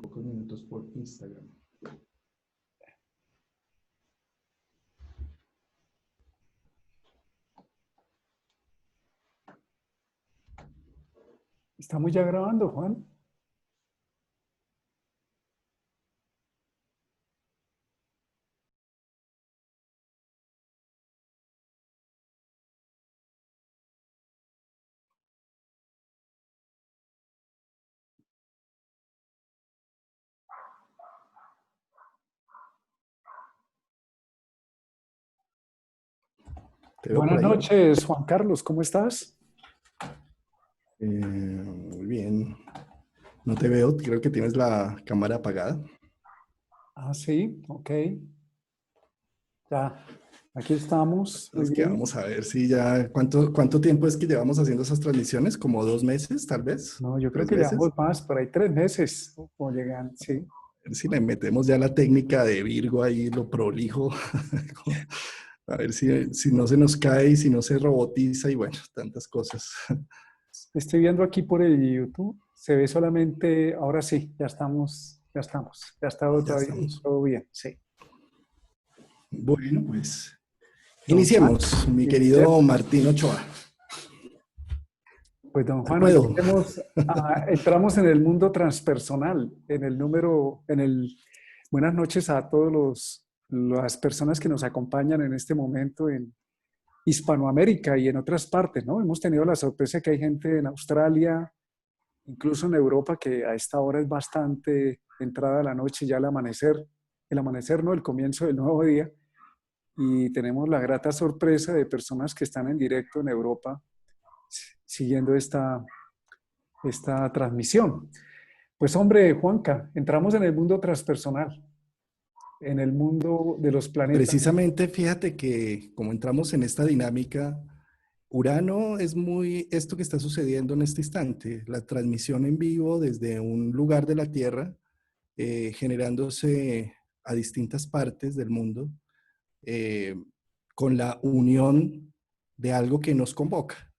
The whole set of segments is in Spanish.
pocos minutos por Instagram. Estamos ya grabando, Juan. ¿Te veo por Buenas ahí? noches, Juan Carlos, ¿cómo estás? Muy bien. No te veo, creo que tienes la cámara apagada. Ah, sí, ok. Ya, aquí estamos, muy Es que bien. vamos a ver si ya, ¿cuánto tiempo es que llevamos haciendo esas transmisiones? ¿Como 2 meses, tal vez? No, yo creo que llevamos ¿3 meses? más, por ahí 3 meses, o llegan, sí. A ver si le metemos ya la técnica de Virgo ahí, lo prolijo. A ver si no se nos cae y si no se robotiza y bueno, tantas cosas. Estoy viendo aquí por el YouTube, se ve solamente, ahora sí, ya está Ya todo, estamos. todo bien, sí. Bueno, pues Don Juan, iniciemos, mi querido iniciemos. Martín Ochoa. Pues don Juan, hoy Puedo. entramos en el mundo transpersonal, buenas noches a todos las personas que nos acompañan en este momento en Hispanoamérica y en otras partes, ¿no? Hemos tenido la sorpresa que hay gente en Australia, incluso en Europa, que a esta hora es bastante entrada la noche, ya el amanecer, ¿no? El comienzo del nuevo día. Y tenemos la grata sorpresa de personas que están en directo en Europa siguiendo esta transmisión. Pues hombre, Juanca, entramos en el mundo transpersonal, en el mundo de los planetas. Precisamente, fíjate que como entramos en esta dinámica, Urano es muy esto que está sucediendo en este instante, la transmisión en vivo desde un lugar de la Tierra, generándose a distintas partes del mundo, eh, con la unión de algo que nos convoca.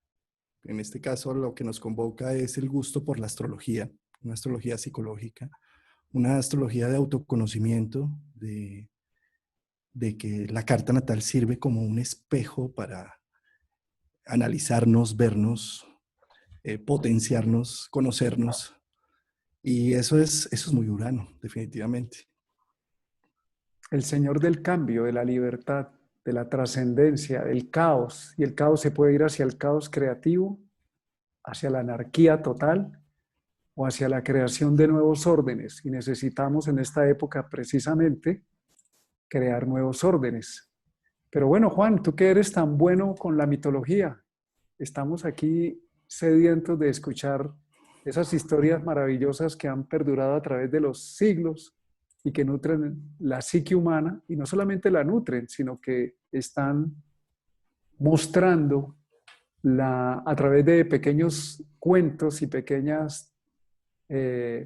En este caso, lo que nos convoca es el gusto por la astrología, una astrología psicológica, una astrología de autoconocimiento, de que la carta natal sirve como un espejo para analizarnos, vernos, potenciarnos, conocernos. Y eso es muy Urano, definitivamente. El señor del cambio, de la libertad, de la trascendencia, del caos. Y el caos se puede ir hacia el caos creativo, hacia la anarquía total o hacia la creación de nuevos órdenes. Y necesitamos en esta época precisamente crear nuevos órdenes. Pero bueno, Juan, tú que eres tan bueno con la mitología, estamos aquí sedientos de escuchar esas historias maravillosas que han perdurado a través de los siglos y que nutren la psique humana, y no solamente la nutren, sino que están mostrando a través de pequeños cuentos y pequeñas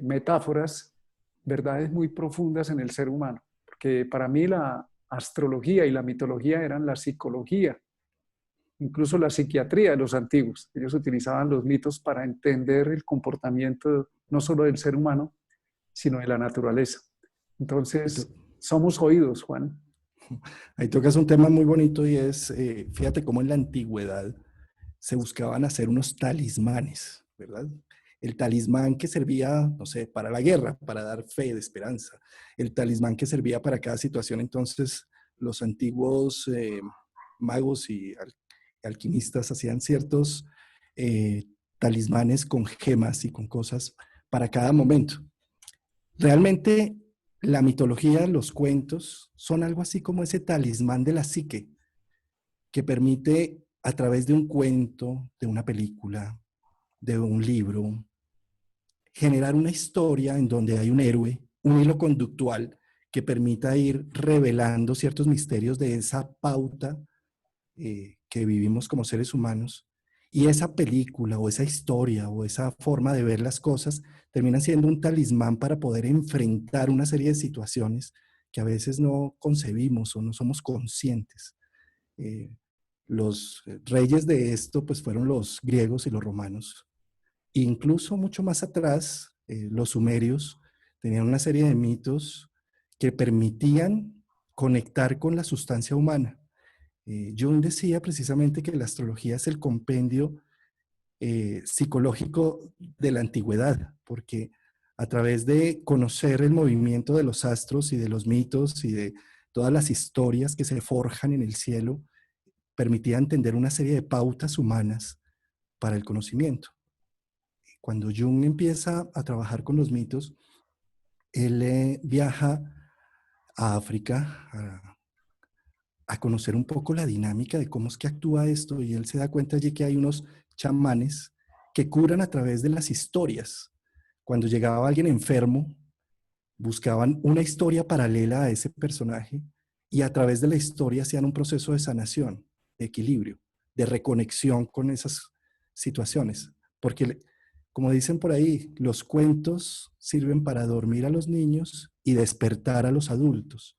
metáforas, verdades muy profundas en el ser humano. Porque para mí la astrología y la mitología eran la psicología, incluso la psiquiatría de los antiguos. Ellos utilizaban los mitos para entender el comportamiento no solo del ser humano, sino de la naturaleza. Ahí, to Entonces, somos oídos, Juan. ahí tocas un tema muy bonito y es, fíjate cómo en la antigüedad se buscaban hacer unos talismanes, ¿verdad? El talismán que servía, no sé, para la guerra, para dar fe de esperanza. El talismán que servía para cada situación. Entonces, los antiguos magos y alquimistas hacían ciertos eh, talismanes con gemas y con cosas para cada momento. Realmente, la mitología, los cuentos, son algo así como ese talismán de la psique que permite a través de un cuento, de una película, de un libro, generar una historia en donde hay un héroe, un hilo conductual que permita ir revelando ciertos misterios de esa pauta que vivimos como seres humanos. Y esa película o esa historia o esa forma de ver las cosas termina siendo un talismán para poder enfrentar una serie de situaciones que a veces no concebimos o no somos conscientes. Eh, los reyes de esto pues fueron los griegos y los romanos. Incluso mucho más atrás, los sumerios tenían una serie de mitos que permitían conectar con la sustancia humana. Jung decía precisamente que la astrología es el compendio psicológico de la antigüedad, porque a través de conocer el movimiento de los astros y de los mitos y de todas las historias que se forjan en el cielo, permitía entender una serie de pautas humanas para el conocimiento. Cuando Jung empieza a trabajar con los mitos, él viaja a África a conocer un poco la dinámica de cómo es que actúa esto, y él se da cuenta allí que hay unos chamanes que curan a través de las historias. Cuando llegaba alguien enfermo, buscaban una historia paralela a ese personaje y a través de la historia hacían un proceso de sanación, de equilibrio, de reconexión con esas situaciones. Porque, como dicen por ahí, los cuentos sirven para dormir a los niños y despertar a los adultos.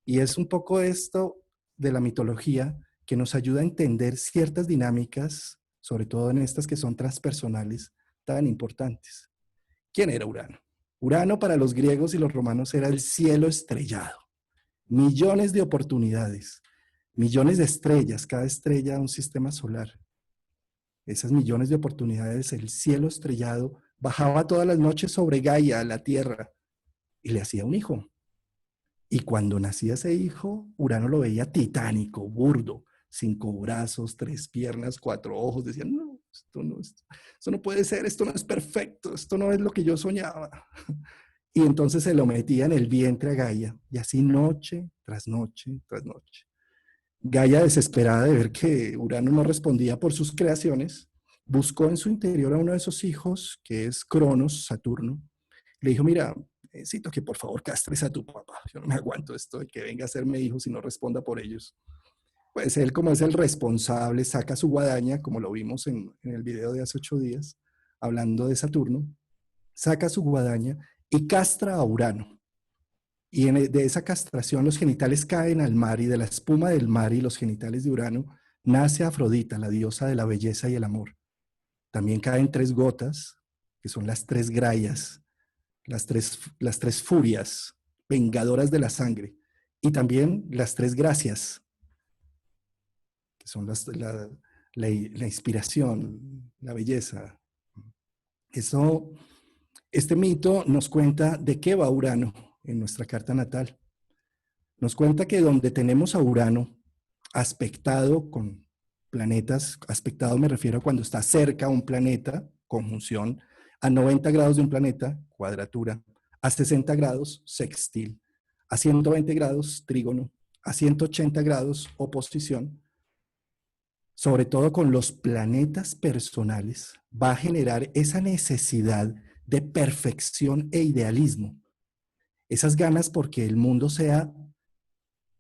Y es un poco esto de la mitología que nos ayuda a entender ciertas dinámicas, sobre todo en estas que son transpersonales, tan importantes. ¿Quién era Urano? Urano para los griegos y los romanos era el cielo estrellado. Millones de oportunidades, millones de estrellas, cada estrella un sistema solar. Esas millones de oportunidades, el cielo estrellado, bajaba todas las noches sobre Gaia, la Tierra, y le hacía un hijo. Y cuando nacía ese hijo, Urano lo veía titánico, burdo, 5 brazos, 3 piernas, 4 ojos. Decía, no, esto no puede ser, esto no es perfecto, esto no es lo que yo soñaba. Y entonces se lo metía en el vientre a Gaia, y así noche tras noche tras noche. Gaia, desesperada de ver que Urano no respondía por sus creaciones, buscó en su interior a uno de esos hijos, que es Cronos, Saturno. Le dijo, mira, necesito que por favor castres a tu papá. Yo no me aguanto esto de que venga a serme hijo si no responda por ellos. Pues él, como es el responsable, saca su guadaña, como lo vimos en el video de hace 8 días, hablando de Saturno, saca su guadaña y castra a Urano. Y de esa castración los genitales caen al mar, y de la espuma del mar y los genitales de Urano nace Afrodita, la diosa de la belleza y el amor. También caen 3 gotas, que son las 3 grayas, las tres furias, vengadoras de la sangre, y también las 3 gracias, que son la inspiración, la belleza. Eso, este mito nos cuenta de qué va Urano en nuestra carta natal. Nos cuenta que donde tenemos a Urano aspectado con planetas, aspectado me refiero a cuando está cerca a un planeta, conjunción, a 90 grados de un planeta, cuadratura, a 60 grados, sextil, a 120 grados, trígono, a 180 grados, oposición, sobre todo con los planetas personales, va a generar esa necesidad de perfección e idealismo, esas ganas porque el mundo sea,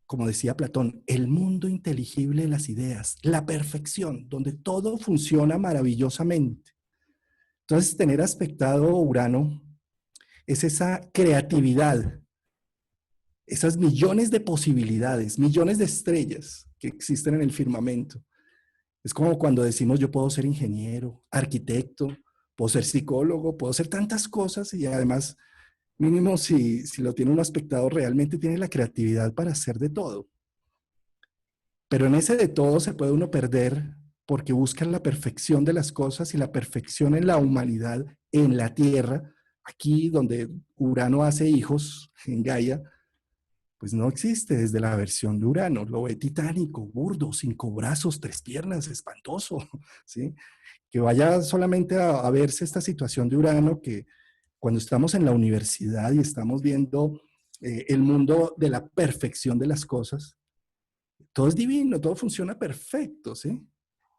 como decía Platón, el mundo inteligible de las ideas, la perfección, donde todo funciona maravillosamente. Entonces, tener aspectado Urano es esa creatividad, esas millones de posibilidades, millones de estrellas que existen en el firmamento. Es como cuando decimos yo puedo ser ingeniero, arquitecto, puedo ser psicólogo, puedo ser tantas cosas, y además, mínimo si lo tiene un aspectado, realmente tiene la creatividad para hacer de todo. Pero en ese de todo se puede uno perder porque buscan la perfección de las cosas, y la perfección en la humanidad, en la Tierra, aquí donde Urano hace hijos, en Gaia, pues no existe desde la versión de Urano. Lo ve titánico, burdo, 5 brazos, 3 piernas, espantoso, ¿sí? Que vaya solamente a verse esta situación de Urano, que cuando estamos en la universidad y estamos viendo el mundo de la perfección de las cosas, todo es divino, todo funciona perfecto, ¿sí?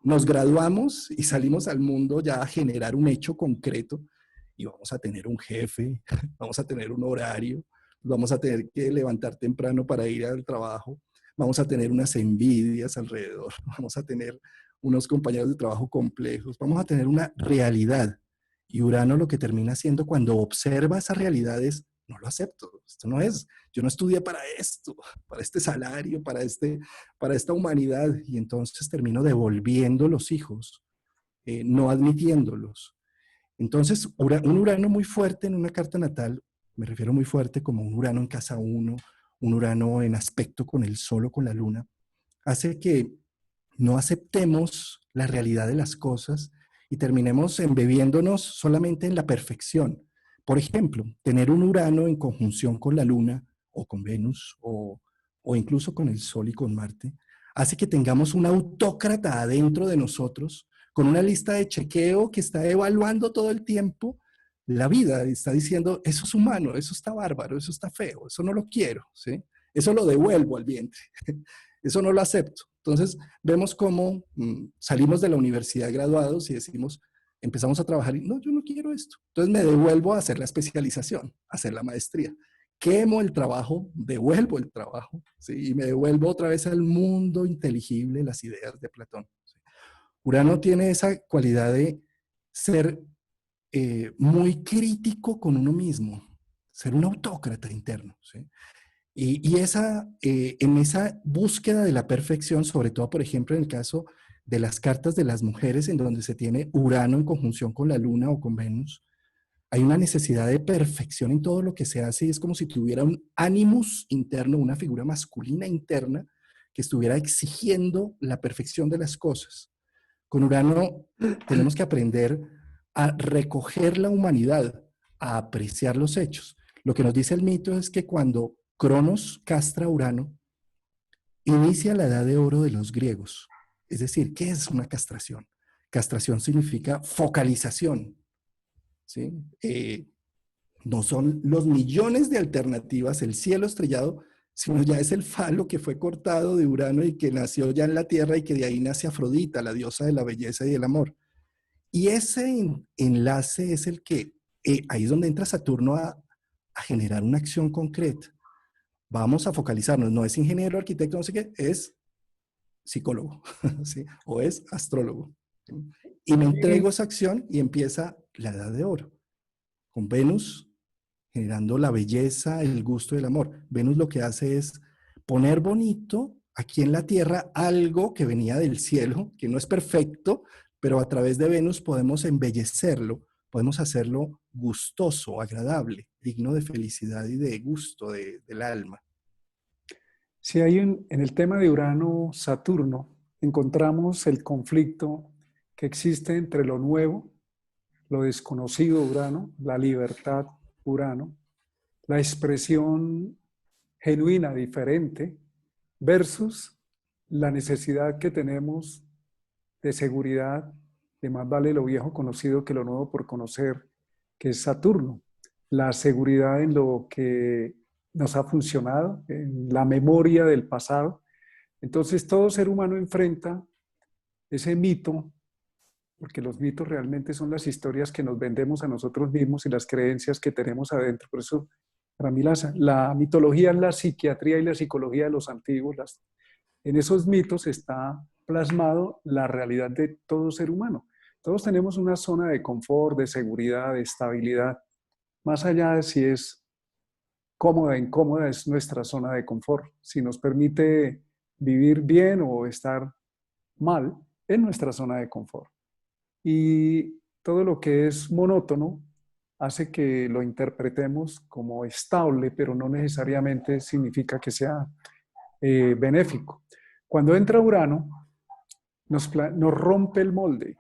Nos graduamos y salimos al mundo ya a generar un hecho concreto, y vamos a tener un jefe, vamos a tener un horario, vamos a tener que levantar temprano para ir al trabajo, vamos a tener unas envidias alrededor, vamos a tener unos compañeros de trabajo complejos, vamos a tener una realidad. Y Urano lo que termina haciendo cuando observa esas realidades, no lo acepto, esto no es, yo no estudié para esto, para este salario, para esta humanidad, y entonces termino devolviendo los hijos, no admitiéndolos. Entonces, un Urano muy fuerte en una carta natal me refiero muy fuerte como un Urano en casa 1, un Urano en aspecto con el Sol o con la Luna, hace que no aceptemos la realidad de las cosas y terminemos embebiéndonos solamente en la perfección. Por ejemplo, tener un Urano en conjunción con la Luna o con Venus o incluso con el Sol y con Marte, hace que tengamos un autócrata adentro de nosotros con una lista de chequeo que está evaluando todo el tiempo la vida, está diciendo, eso es humano, eso está bárbaro, eso está feo, eso no lo quiero, ¿sí? Eso lo devuelvo al vientre, eso no lo acepto. Entonces, vemos cómo salimos de la universidad graduados y decimos, empezamos a trabajar y no, yo no quiero esto. Entonces me devuelvo a hacer la especialización, a hacer la maestría. Quemo el trabajo, devuelvo el trabajo, ¿sí? Y me devuelvo otra vez al mundo inteligible, las ideas de Platón. ¿Sí? Urano tiene esa cualidad de ser muy crítico con uno mismo, ser un autócrata interno. ¿Sí? Y en esa búsqueda de la perfección, sobre todo, por ejemplo, en el caso de las cartas de las mujeres, en donde se tiene Urano en conjunción con la Luna o con Venus, hay una necesidad de perfección en todo lo que se hace y es como si tuviera un animus interno, una figura masculina interna que estuviera exigiendo la perfección de las cosas. Con Urano tenemos que aprender a recoger la humanidad, a apreciar los hechos. Lo que nos dice el mito es que cuando Cronos castra a Urano, inicia la edad de oro de los griegos. Es decir, ¿qué es una castración? Castración significa focalización. ¿Sí? No son los millones de alternativas, el cielo estrellado, sino ya es el falo que fue cortado de Urano y que nació ya en la Tierra y que de ahí nace Afrodita, la diosa de la belleza y del amor. Y ese enlace es el que, ahí es donde entra Saturno a generar una acción concreta. Vamos a focalizarnos, no es ingeniero, arquitecto, no sé qué, es psicólogo, ¿sí? O es astrólogo. ¿Sí? Y me entrego esa acción y empieza la edad de oro, con Venus generando la belleza, el gusto y el amor. Venus lo que hace es poner bonito aquí en la Tierra algo que venía del cielo, que no es perfecto, pero a través de Venus podemos embellecerlo, podemos hacerlo gustoso, agradable, digno de felicidad y de gusto del alma. Si hay en el tema de Urano-Saturno, encontramos el conflicto que existe entre lo nuevo, lo desconocido Urano, la libertad Urano, la expresión genuina, diferente, versus la necesidad que tenemos de seguridad, de más vale lo viejo conocido que lo nuevo por conocer, que es Saturno. La seguridad en lo que nos ha funcionado, en la memoria del pasado. Entonces todo ser humano enfrenta ese mito, porque los mitos realmente son las historias que nos vendemos a nosotros mismos y las creencias que tenemos adentro. Por eso, para mí, la mitología es la psiquiatría y la psicología de los antiguos. En esos mitos está plasmado la realidad de todo ser humano. Todos tenemos una zona de confort, de seguridad, de estabilidad. Más allá de si es cómoda o incómoda, es nuestra zona de confort. Si nos permite vivir bien o estar mal, es nuestra zona de confort. Y todo lo que es monótono hace que lo interpretemos como estable, pero no necesariamente significa que sea benéfico. Cuando entra Urano, nos rompe el molde.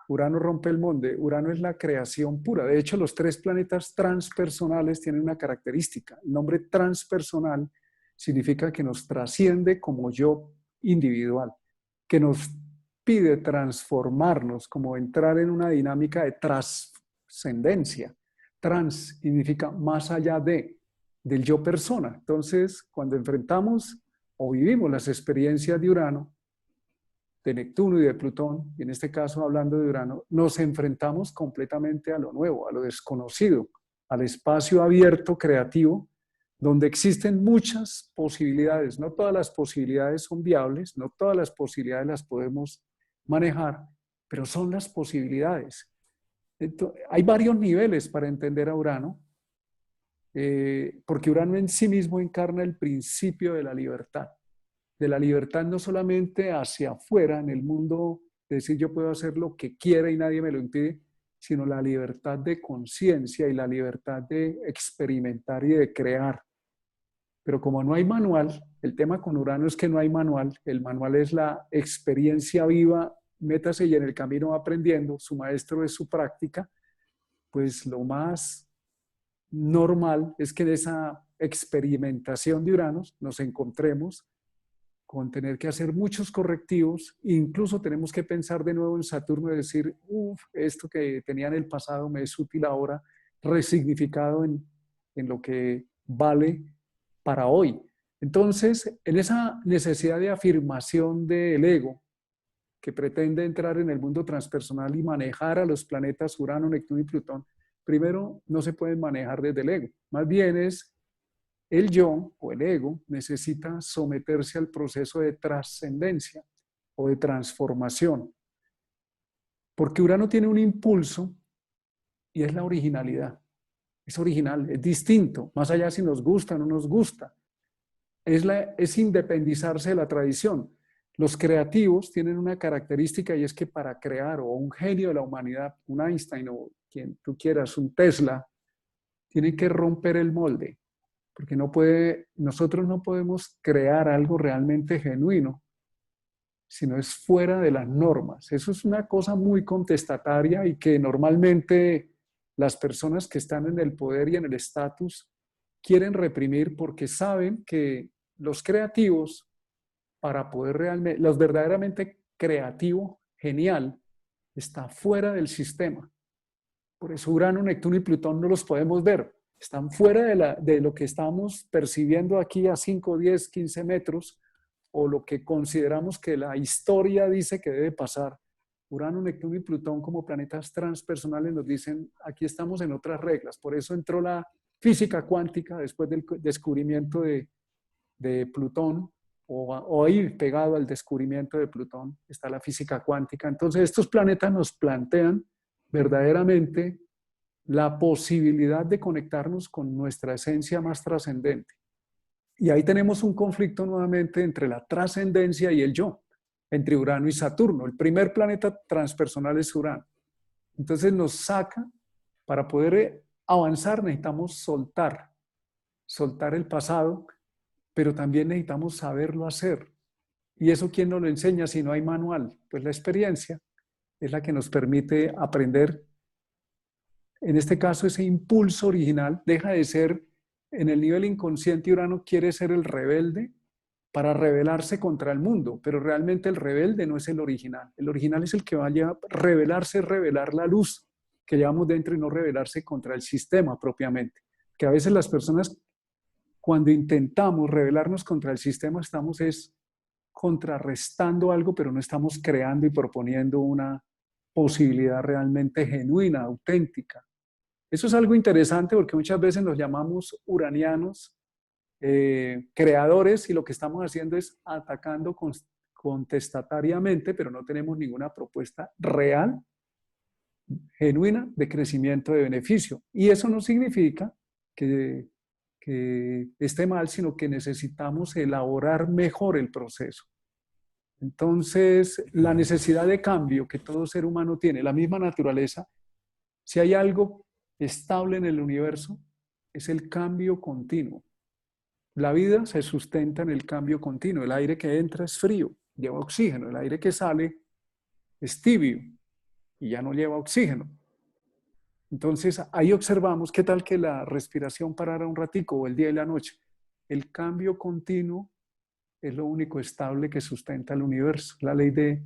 Urano rompe el molde. Urano es la creación pura. De hecho, los tres planetas transpersonales tienen una característica. El nombre transpersonal significa que nos trasciende como yo individual, que nos pide transformarnos, como entrar en una dinámica de trascendencia. Trans significa más allá del yo persona. Entonces, cuando enfrentamos o vivimos las experiencias de Urano, de Neptuno y de Plutón, y en este caso hablando de Urano, nos enfrentamos completamente a lo nuevo, a lo desconocido, al espacio abierto, creativo, donde existen muchas posibilidades. No todas las posibilidades son viables, no todas las posibilidades las podemos manejar, pero son las posibilidades. Entonces, hay varios niveles para entender a Urano, porque Urano en sí mismo encarna el principio de la libertad no solamente hacia afuera, en el mundo, de decir yo puedo hacer lo que quiera y nadie me lo impide, sino la libertad de conciencia y la libertad de experimentar y de crear. Pero como no hay manual, el tema con Urano es que no hay manual, el manual es la experiencia viva, métase y en el camino va aprendiendo, su maestro es su práctica, pues lo más normal es que en esa experimentación de Urano nos encontremos con tener que hacer muchos correctivos, incluso tenemos que pensar de nuevo en Saturno y decir, esto que tenía en el pasado me es útil ahora, resignificado en lo que vale para hoy. Entonces, en esa necesidad de afirmación del ego, que pretende entrar en el mundo transpersonal y manejar a los planetas Urano, Neptuno y Plutón, primero no se pueden manejar desde el ego, más bien es el yo o el ego necesita someterse al proceso de trascendencia o de transformación, porque Urano tiene un impulso y es la originalidad. Es original, es distinto, más allá si nos gusta o no nos gusta. Es independizarse de la tradición. Los creativos tienen una característica y es que para crear, o un genio de la humanidad, un Einstein o quien tú quieras, un Tesla, tienen que romper el molde, porque nosotros no podemos crear algo realmente genuino si no es fuera de las normas. Eso es una cosa muy contestataria y que normalmente las personas que están en el poder y en el estatus quieren reprimir porque saben que los creativos, para poder realmente, los verdaderamente creativo, genial, está fuera del sistema. Por eso Urano, Neptuno y Plutón no los podemos ver. Están fuera de lo que estamos percibiendo aquí a 5, 10, 15 metros o lo que consideramos que la historia dice que debe pasar. Urano, Neptuno y Plutón como planetas transpersonales nos dicen, aquí estamos en otras reglas. Por eso entró la física cuántica después del descubrimiento de Plutón, o ahí pegado al descubrimiento de Plutón está la física cuántica. Entonces estos planetas nos plantean verdaderamente la posibilidad de conectarnos con nuestra esencia más trascendente. Y ahí tenemos un conflicto nuevamente entre la trascendencia y el yo, entre Urano y Saturno. El primer planeta transpersonal es Urano. Entonces nos saca, para poder avanzar necesitamos soltar el pasado, pero también necesitamos saberlo hacer. ¿Y eso quién nos lo enseña si no hay manual? Pues la experiencia es la que nos permite aprender. En este caso, ese impulso original deja de ser, en el nivel inconsciente, Urano quiere ser el rebelde para rebelarse contra el mundo, pero realmente el rebelde no es el original. El original es el que vaya a rebelarse, revelar la luz que llevamos dentro y no rebelarse contra el sistema propiamente. Que a veces las personas, cuando intentamos rebelarnos contra el sistema, estamos contrarrestando algo, pero no estamos creando y proponiendo una posibilidad realmente genuina, auténtica. Eso es algo interesante porque muchas veces nos llamamos uranianos, creadores, y lo que estamos haciendo es atacando contestatariamente, pero no tenemos ninguna propuesta real, genuina, de crecimiento, de beneficio. Y eso no significa que esté mal, sino que necesitamos elaborar mejor el proceso. Entonces, la necesidad de cambio que todo ser humano tiene, la misma naturaleza, si hay algo estable en el universo, es el cambio continuo. La vida se sustenta en el cambio continuo. El aire que entra es frío, lleva oxígeno. El aire que sale es tibio y ya no lleva oxígeno. Entonces, ahí observamos qué tal que la respiración parara un ratico o el día y la noche. El cambio continuo es lo único estable que sustenta el universo, la ley de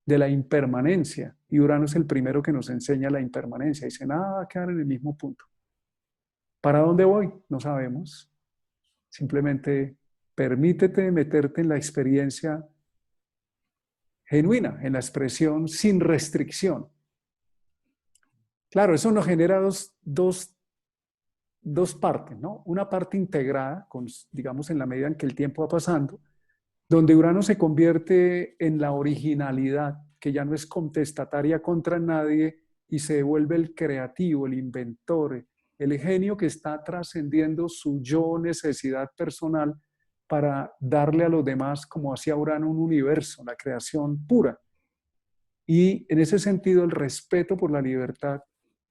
la impermanencia. Y Urano es el primero que nos enseña la impermanencia. Dice, nada va a quedar en el mismo punto. ¿Para dónde voy? No sabemos. Simplemente permítete meterte en la experiencia genuina, en la expresión sin restricción. Claro, eso nos genera dos partes, ¿no? Una parte integrada, digamos, en la medida en que el tiempo va pasando, donde Urano se convierte en la originalidad, que ya no es contestataria contra nadie y se vuelve el creativo, el inventor, el genio que está trascendiendo su yo necesidad personal para darle a los demás, como hacía Urano, un universo, la creación pura. Y en ese sentido, el respeto por la libertad,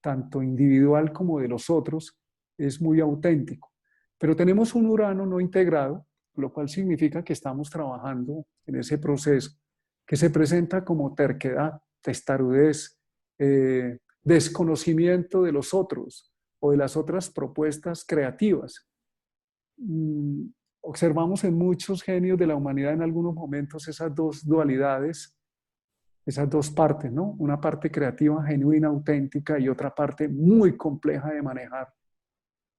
tanto individual como de los otros, es muy auténtico. Pero tenemos un Urano no integrado, lo cual significa que estamos trabajando en ese proceso, que se presenta como terquedad, testarudez, desconocimiento de los otros o de las otras propuestas creativas. Mm, Observamos en muchos genios de la humanidad en algunos momentos esas dos dualidades, esas dos partes, ¿no? Una parte creativa, genuina, auténtica y otra parte muy compleja de manejar,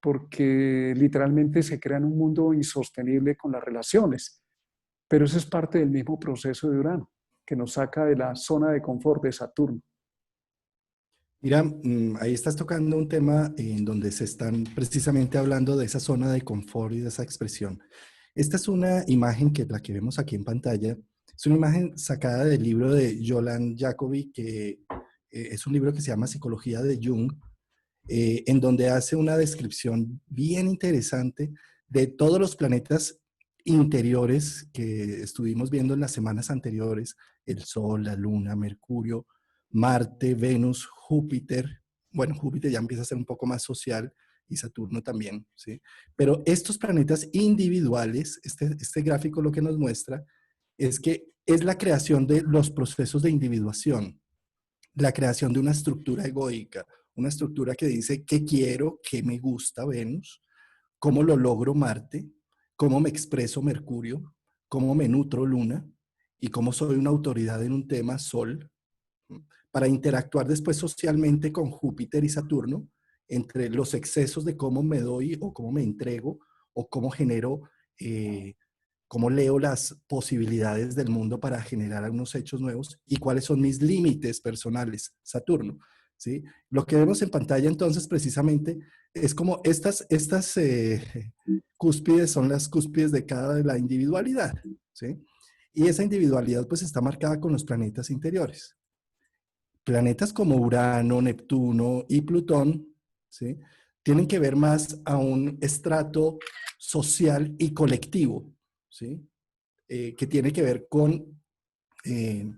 porque literalmente se crea un mundo insostenible con las relaciones. Pero eso es parte del mismo proceso de Urano, que nos saca de la zona de confort de Saturno. Mira, ahí estás tocando un tema en donde se están precisamente hablando de esa zona de confort y de esa expresión. Esta es una imagen que la que vemos aquí en pantalla. Es una imagen sacada del libro de Jolan Jacobi, que es un libro que se llama Psicología de Jung, en donde hace una descripción bien interesante de todos los planetas interiores que estuvimos viendo en las semanas anteriores: el Sol, la Luna, Mercurio, Marte, Venus, Júpiter. Bueno, Júpiter ya empieza a ser un poco más social y Saturno también, ¿sí? Pero estos planetas individuales, este gráfico lo que nos muestra es que es la creación de los procesos de individuación, la creación de una estructura egoica, una estructura que dice qué quiero, qué me gusta Venus, cómo lo logro Marte, cómo me expreso Mercurio, cómo me nutro Luna y cómo soy una autoridad en un tema Sol, para interactuar después socialmente con Júpiter y Saturno, entre los excesos de cómo me doy o cómo me entrego o cómo genero, eh, cómo leo las posibilidades del mundo para generar algunos hechos nuevos y cuáles son mis límites personales, Saturno. ¿Sí? Lo que vemos en pantalla entonces precisamente es como estas cúspides son las cúspides de cada de la individualidad. ¿Sí? Y esa individualidad pues está marcada con los planetas interiores. Planetas como Urano, Neptuno y Plutón, ¿sí? Tienen que ver más a un estrato social y colectivo, ¿sí? Que tiene que ver con eh,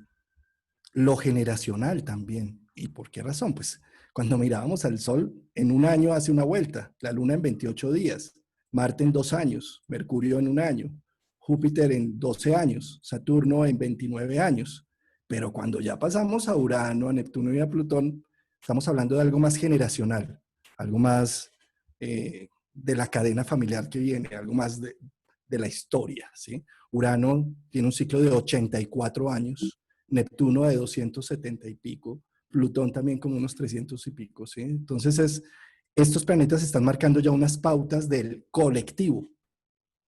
lo generacional también. ¿Y por qué razón? Pues cuando mirábamos al Sol, en un año hace una vuelta, la Luna en 28 días, Marte en 2 años, Mercurio en un año, Júpiter en 12 años, Saturno en 29 años. Pero cuando ya pasamos a Urano, a Neptuno y a Plutón, estamos hablando de algo más generacional, algo más de la cadena familiar que viene, algo más de la historia, ¿sí? Urano tiene un ciclo de 84 años, Neptuno de 270 y pico, Plutón también como unos 300 y pico, ¿sí? Entonces estos planetas están marcando ya unas pautas del colectivo,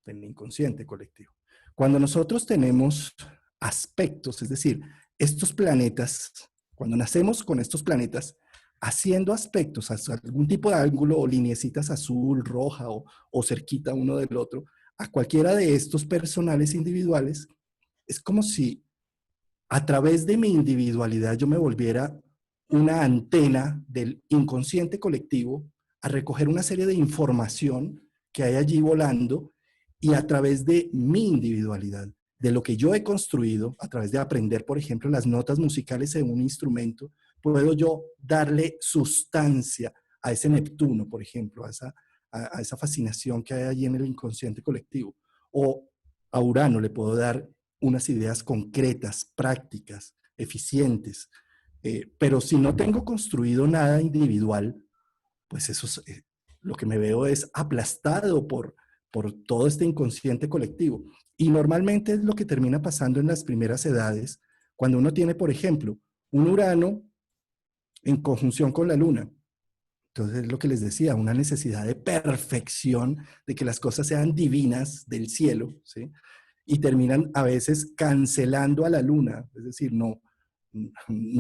del inconsciente colectivo. Cuando nosotros tenemos aspectos, es decir, estos planetas, cuando nacemos con estos planetas, haciendo aspectos, algún tipo de ángulo o lineecitas azul, roja o cerquita uno del otro, a cualquiera de estos personales individuales, es como si a través de mi individualidad yo me volviera una antena del inconsciente colectivo a recoger una serie de información que hay allí volando, y a través de mi individualidad, de lo que yo he construido, a través de aprender, por ejemplo, las notas musicales en un instrumento, puedo yo darle sustancia a ese Neptuno, por ejemplo, a esa fascinación que hay allí en el inconsciente colectivo. O a Urano le puedo dar unas ideas concretas, prácticas, eficientes. Pero si no tengo construido nada individual, pues eso es, lo que me veo es aplastado por todo este inconsciente colectivo. Y normalmente es lo que termina pasando en las primeras edades, cuando uno tiene, por ejemplo, un Urano en conjunción con la Luna. Entonces, es lo que les decía, una necesidad de perfección, de que las cosas sean divinas del cielo, ¿sí? Y terminan a veces cancelando a la Luna, es decir, no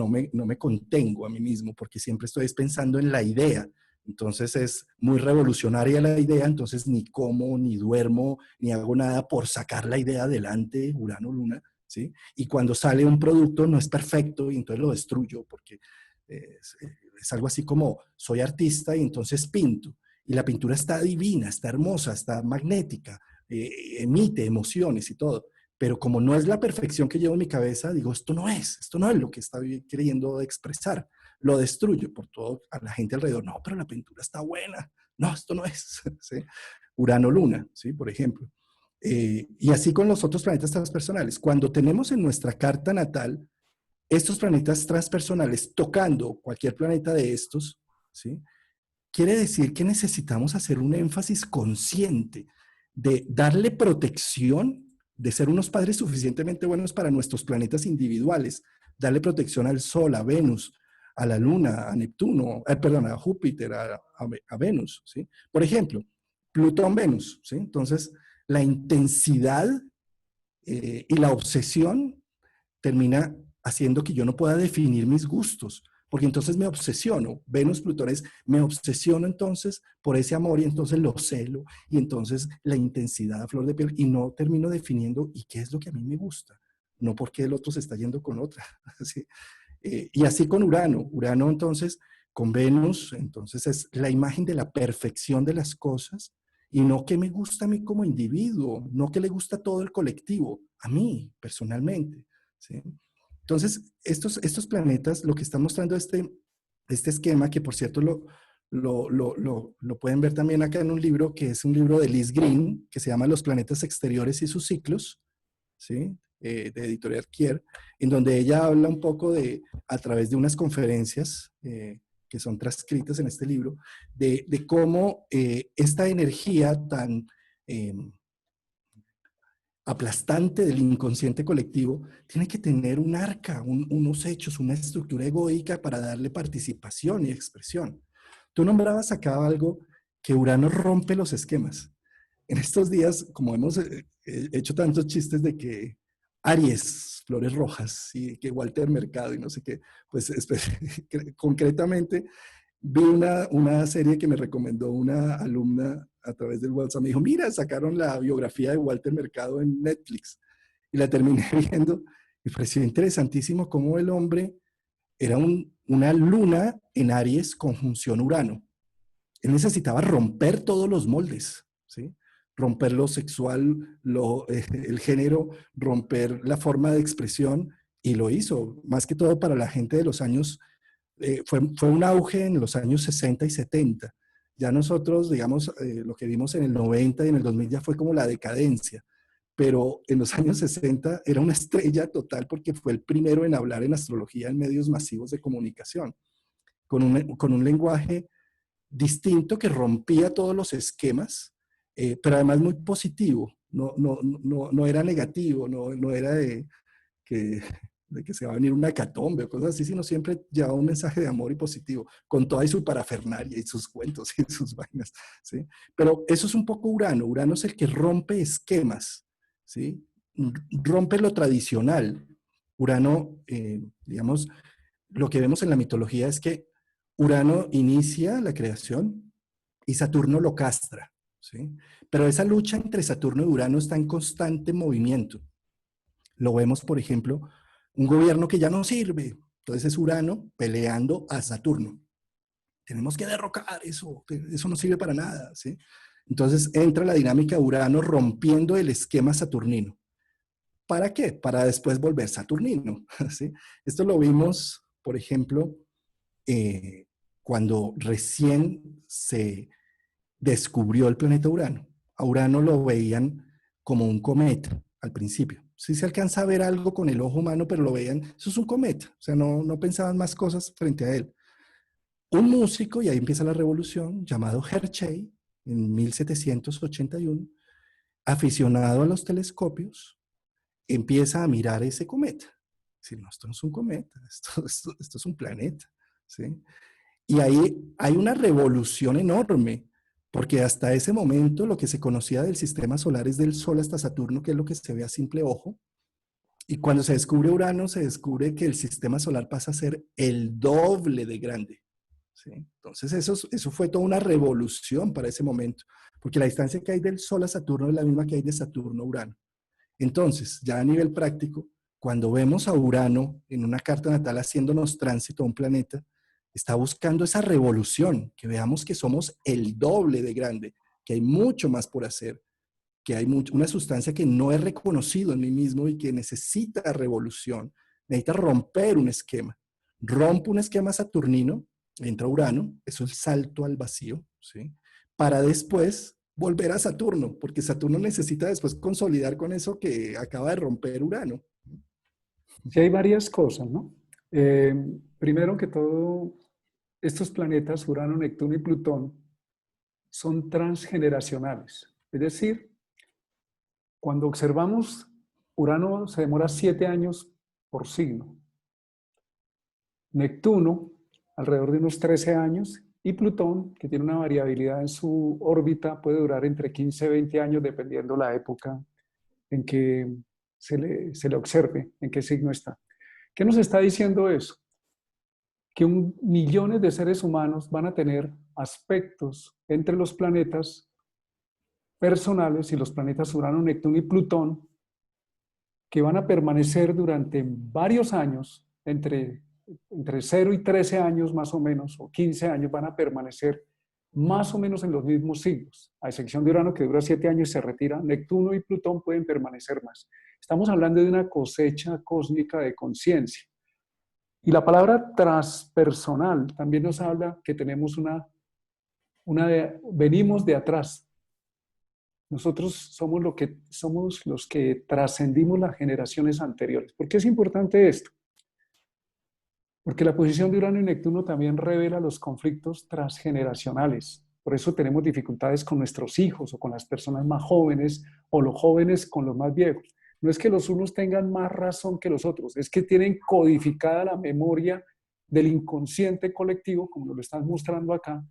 me contengo a mí mismo porque siempre estoy pensando en la idea. Entonces es muy revolucionaria la idea, entonces ni como, ni duermo, ni hago nada por sacar la idea adelante, Urano, Luna, ¿sí? Y cuando sale un producto no es perfecto y entonces lo destruyo porque es algo así como soy artista y entonces pinto. Y la pintura está divina, está hermosa, está magnética, emite emociones y todo. pero como no es la perfección que llevo en mi cabeza, digo, esto no es lo que está queriendo expresar. Lo destruyo por todo a la gente alrededor. No, pero la pintura está buena. No, esto no es. ¿Sí? Urano-Luna, ¿sí? Por ejemplo. Y así con los otros planetas transpersonales. Cuando tenemos en nuestra carta natal estos planetas transpersonales tocando cualquier planeta de estos, ¿sí? Quiere decir que necesitamos hacer un énfasis consciente de darle protección, de ser unos padres suficientemente buenos para nuestros planetas individuales, darle protección al Sol, a Venus, a la Luna, a Neptuno, perdón, a Júpiter, a Venus, ¿sí? Por ejemplo, Plutón-Venus, ¿sí? Entonces, la intensidad y la obsesión termina haciendo que yo no pueda definir mis gustos, porque entonces me obsesiono. Venus, Plutón es, me obsesiono entonces por ese amor y entonces lo celo y entonces la intensidad a flor de piel y no termino definiendo y qué es lo que a mí me gusta, no porque el otro se está yendo con otra. ¿Sí? Y así con Urano. Urano entonces con Venus, entonces es la imagen de la perfección de las cosas y no que me gusta a mí como individuo, no que le gusta a todo el colectivo, a mí personalmente. ¿Sí? Entonces, estos planetas, lo que está mostrando este esquema, que por cierto lo pueden ver también acá en un libro, que es un libro de Liz Green, que se llama Los planetas exteriores y sus ciclos, ¿sí? De Editorial Kier, en donde ella habla un poco a través de unas conferencias que son transcritas en este libro, de cómo esta energía tan aplastante del inconsciente colectivo, tiene que tener un arca, unos hechos, una estructura egoica para darle participación y expresión. Tú nombrabas acá algo que Urano rompe los esquemas. En estos días, como hemos hecho tantos chistes de que Aries, flores rojas, y que Walter Mercado y no sé qué, pues concretamente vi una serie que me recomendó una alumna a través del WhatsApp. Me dijo, mira, sacaron la biografía de Walter Mercado en Netflix. Y la terminé viendo y pareció interesantísimo cómo el hombre era una luna en Aries conjunción Urano. Él necesitaba romper todos los moldes, ¿sí? Romper lo sexual, el género, romper la forma de expresión, y lo hizo, más que todo para la gente de los años fue un auge en los años 60 y 70. Ya nosotros, digamos, lo que vimos en el 90 y en el 2000 ya fue como la decadencia, pero en los años 60 era una estrella total porque fue el primero en hablar en astrología en medios masivos de comunicación, con un lenguaje distinto que rompía todos los esquemas, pero además muy positivo, no era negativo, no era que, de que se va a venir una hecatombe o cosas así, sino siempre lleva un mensaje de amor y positivo, con toda su parafernalia y sus cuentos y sus vainas, ¿sí? Pero eso es un poco Urano. Urano es el que rompe esquemas, ¿sí? Rompe lo tradicional. Urano, digamos, lo que vemos en la mitología es que Urano inicia la creación y Saturno lo castra, ¿sí? Pero esa lucha entre Saturno y Urano está en constante movimiento. Lo vemos, por ejemplo, un gobierno que ya no sirve. Entonces es Urano peleando a Saturno. Tenemos que derrocar eso no sirve para nada, ¿sí? Entonces entra la dinámica de Urano rompiendo el esquema saturnino. ¿Para qué? Para después volver saturnino, ¿sí? Esto lo vimos, por ejemplo, cuando recién se descubrió el planeta Urano. A Urano lo veían como un cometa al principio. Sí se alcanza a ver algo con el ojo humano, pero lo veían, eso es un cometa, o sea, no pensaban más cosas frente a él. Un músico, y ahí empieza la revolución, llamado Hershey, en 1781, aficionado a los telescopios, empieza a mirar ese cometa. Decir, no, esto no es un cometa, esto es un planeta, ¿sí? Y ahí hay una revolución enorme, porque hasta ese momento lo que se conocía del sistema solar es del Sol hasta Saturno, que es lo que se ve a simple ojo. Y cuando se descubre Urano, se descubre que el sistema solar pasa a ser el doble de grande, ¿sí? Entonces eso fue toda una revolución para ese momento, porque la distancia que hay del Sol a Saturno es la misma que hay de Saturno a Urano. Entonces, ya a nivel práctico, cuando vemos a Urano en una carta natal haciéndonos tránsito a un planeta, está buscando esa revolución, que veamos que somos el doble de grande, que hay mucho más por hacer, que hay una sustancia que no he reconocido en mí mismo y que necesita revolución, necesita romper un esquema. Rompo un esquema saturnino, entra Urano, eso es el salto al vacío, ¿sí? Para después volver a Saturno, porque Saturno necesita después consolidar con eso que acaba de romper Urano. Sí, hay varias cosas, ¿no? Eh, Primero que todo, estos planetas, Urano, Neptuno y Plutón, son transgeneracionales. Es decir, cuando observamos, Urano se demora 7 años por signo. Neptuno, alrededor de unos 13 años, y Plutón, que tiene una variabilidad en su órbita, puede durar entre 15 y 20 años, dependiendo la época en que se le observe, en qué signo está. ¿Qué nos está diciendo eso? Que millones de seres humanos van a tener aspectos entre los planetas personales y los planetas Urano, Neptuno y Plutón que van a permanecer durante varios años, entre 0 y 13 años más o menos, o 15 años, van a permanecer más o menos en los mismos signos, a excepción de Urano que dura 7 años y se retira. Neptuno y Plutón pueden permanecer más. Estamos hablando de una cosecha cósmica de conciencia. Y la palabra transpersonal también nos habla que tenemos venimos de atrás. Nosotros somos los que trascendimos las generaciones anteriores. ¿Por qué es importante esto? Porque la posición de Urano y Neptuno también revela los conflictos transgeneracionales. Por eso tenemos dificultades con nuestros hijos o con las personas más jóvenes o los jóvenes con los más viejos. No es que los unos tengan más razón que los otros, es que tienen codificada la memoria del inconsciente colectivo, como nos lo están mostrando acá,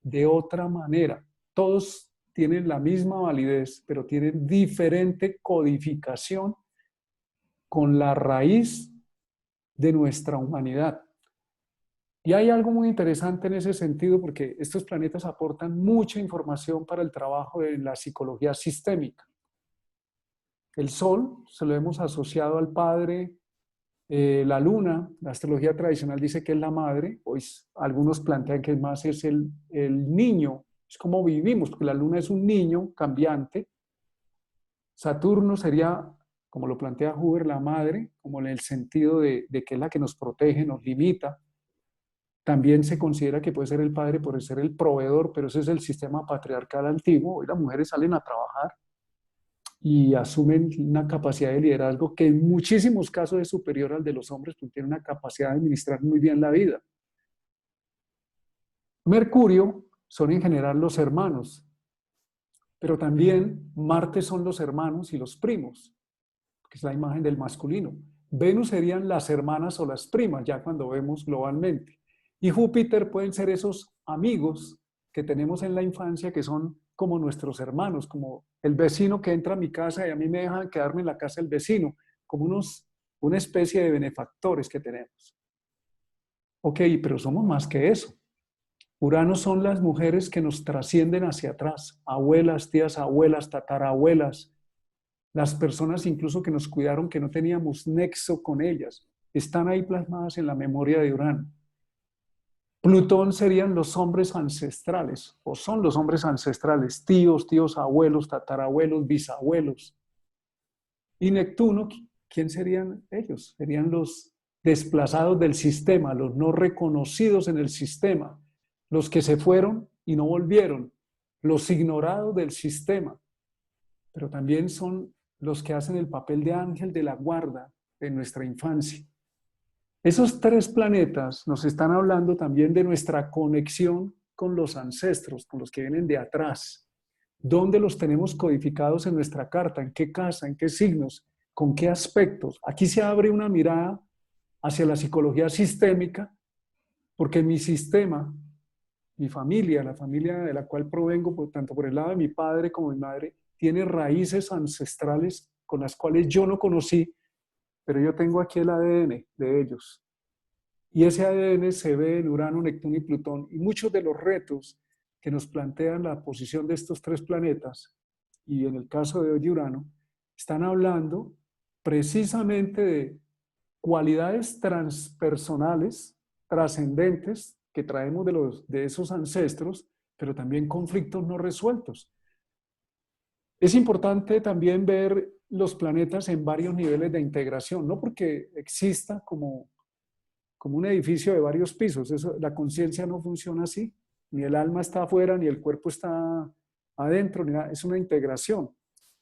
de otra manera. Todos tienen la misma validez, pero tienen diferente codificación con la raíz de nuestra humanidad. Y hay algo muy interesante en ese sentido porque estos planetas aportan mucha información para el trabajo en la psicología sistémica. El Sol se lo hemos asociado al Padre, la Luna, la astrología tradicional dice que es la madre, pues algunos plantean que más es el niño, es como vivimos, porque la Luna es un niño cambiante. Saturno sería, como lo plantea Huber, la madre, como en el sentido de que es la que nos protege, nos limita. También se considera que puede ser el padre por ser el proveedor, pero ese es el sistema patriarcal antiguo. Hoy las mujeres salen a trabajar y asumen una capacidad de liderazgo que en muchísimos casos es superior al de los hombres, porque tienen una capacidad de administrar muy bien la vida. Mercurio son en general los hermanos, pero también Marte son los hermanos y los primos, que es la imagen del masculino. Venus serían las hermanas o las primas, ya cuando vemos globalmente. Y Júpiter pueden ser esos amigos que tenemos en la infancia que son como nuestros hermanos, como el vecino que entra a mi casa y a mí me dejan quedarme en la casa del vecino, como una especie de benefactores que tenemos. Ok, pero somos más que eso. Urano son las mujeres que nos trascienden hacia atrás, abuelas, tías, abuelas, tatarabuelas, las personas incluso que nos cuidaron, que no teníamos nexo con ellas, están ahí plasmadas en la memoria de Urano. Plutón serían los hombres ancestrales, o son los hombres ancestrales, tíos, tíos, abuelos, tatarabuelos, bisabuelos. Y Neptuno, ¿quién serían ellos? Serían los desplazados del sistema, los no reconocidos en el sistema, los que se fueron y no volvieron, los ignorados del sistema, pero también son los que hacen el papel de ángel de la guarda de nuestra infancia. Esos 3 planetas nos están hablando también de nuestra conexión con los ancestros, con los que vienen de atrás. ¿Dónde los tenemos codificados en nuestra carta? ¿En qué casa? ¿En qué signos? ¿Con qué aspectos? Aquí se abre una mirada hacia la psicología sistémica, porque mi sistema, mi familia, la familia de la cual provengo, tanto por el lado de mi padre como mi madre, tiene raíces ancestrales con las cuales yo no conocí, pero yo tengo aquí el ADN de ellos. Y ese ADN se ve en Urano, Neptuno y Plutón. Y muchos de los retos que nos plantean la posición de estos 3 planetas, y en el caso de hoy Urano, están hablando precisamente de cualidades transpersonales, trascendentes, que traemos de esos ancestros, pero también conflictos no resueltos. Es importante también ver los planetas en varios niveles de integración, no porque exista como un edificio de varios pisos. Eso, la conciencia no funciona así. Ni el alma está afuera, ni el cuerpo está adentro, ni nada. Es una integración.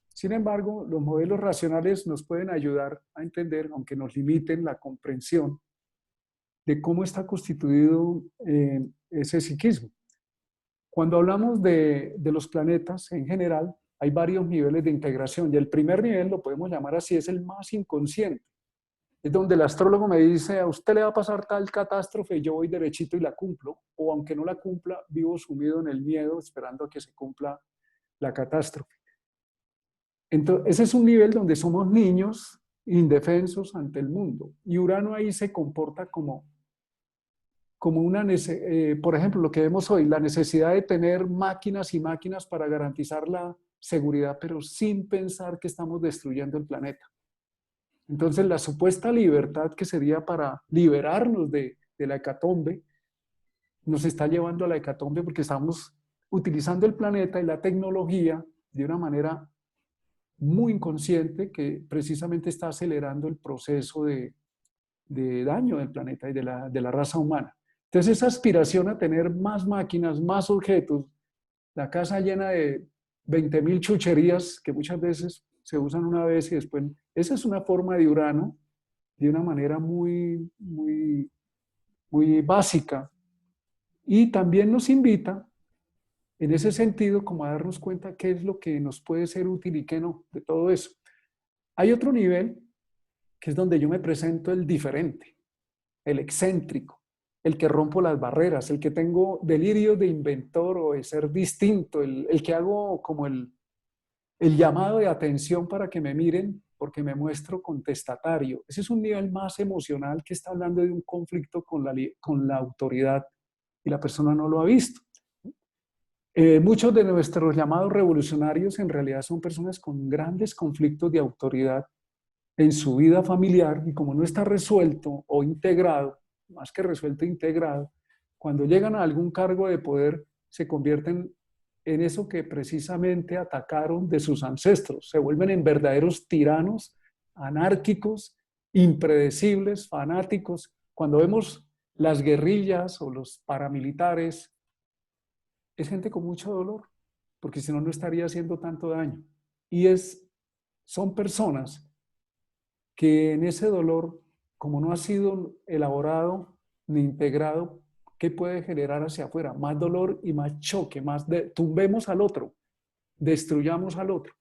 Sin embargo, los modelos racionales nos pueden ayudar a entender, aunque nos limiten la comprensión de cómo está constituido ese psiquismo. Cuando hablamos de los planetas en general, hay varios niveles de integración y el primer nivel, lo podemos llamar así, es el más inconsciente. Es donde el astrólogo me dice, a usted le va a pasar tal catástrofe y yo voy derechito y la cumplo, o aunque no la cumpla, vivo sumido en el miedo esperando a que se cumpla la catástrofe. Entonces, ese es un nivel donde somos niños indefensos ante el mundo y Urano ahí se comporta como una, por ejemplo, lo que vemos hoy, la necesidad de tener máquinas y máquinas para garantizar la seguridad, pero sin pensar que estamos destruyendo el planeta. Entonces, la supuesta libertad que sería para liberarnos de la hecatombe, nos está llevando a la hecatombe porque estamos utilizando el planeta y la tecnología de una manera muy inconsciente que precisamente está acelerando el proceso de daño del planeta y de la raza humana. Entonces, esa aspiración a tener más máquinas, más objetos, la casa llena de 20.000 chucherías que muchas veces se usan una vez y después, esa es una forma de Urano de una manera muy, muy, muy básica. Y también nos invita, en ese sentido, como a darnos cuenta qué es lo que nos puede ser útil y qué no, de todo eso. Hay otro nivel, que es donde yo me presento el diferente, el excéntrico, el que rompo las barreras, el que tengo delirios de inventor o de ser distinto, el que hago como el llamado de atención para que me miren porque me muestro contestatario. Ese es un nivel más emocional que está hablando de un conflicto con la autoridad y la persona no lo ha visto. Muchos de nuestros llamados revolucionarios en realidad son personas con grandes conflictos de autoridad en su vida familiar y como no está resuelto o integrado, más que resuelto, integrado, cuando llegan a algún cargo de poder se convierten en eso que precisamente atacaron de sus ancestros, se vuelven en verdaderos tiranos, anárquicos, impredecibles, fanáticos. Cuando vemos las guerrillas o los paramilitares, es gente con mucho dolor, porque si no, no estaría haciendo tanto daño. Y son personas que en ese dolor, como no ha sido elaborado ni integrado, ¿qué puede generar hacia afuera? Más dolor y más choque, tumbemos al otro, destruyamos al otro.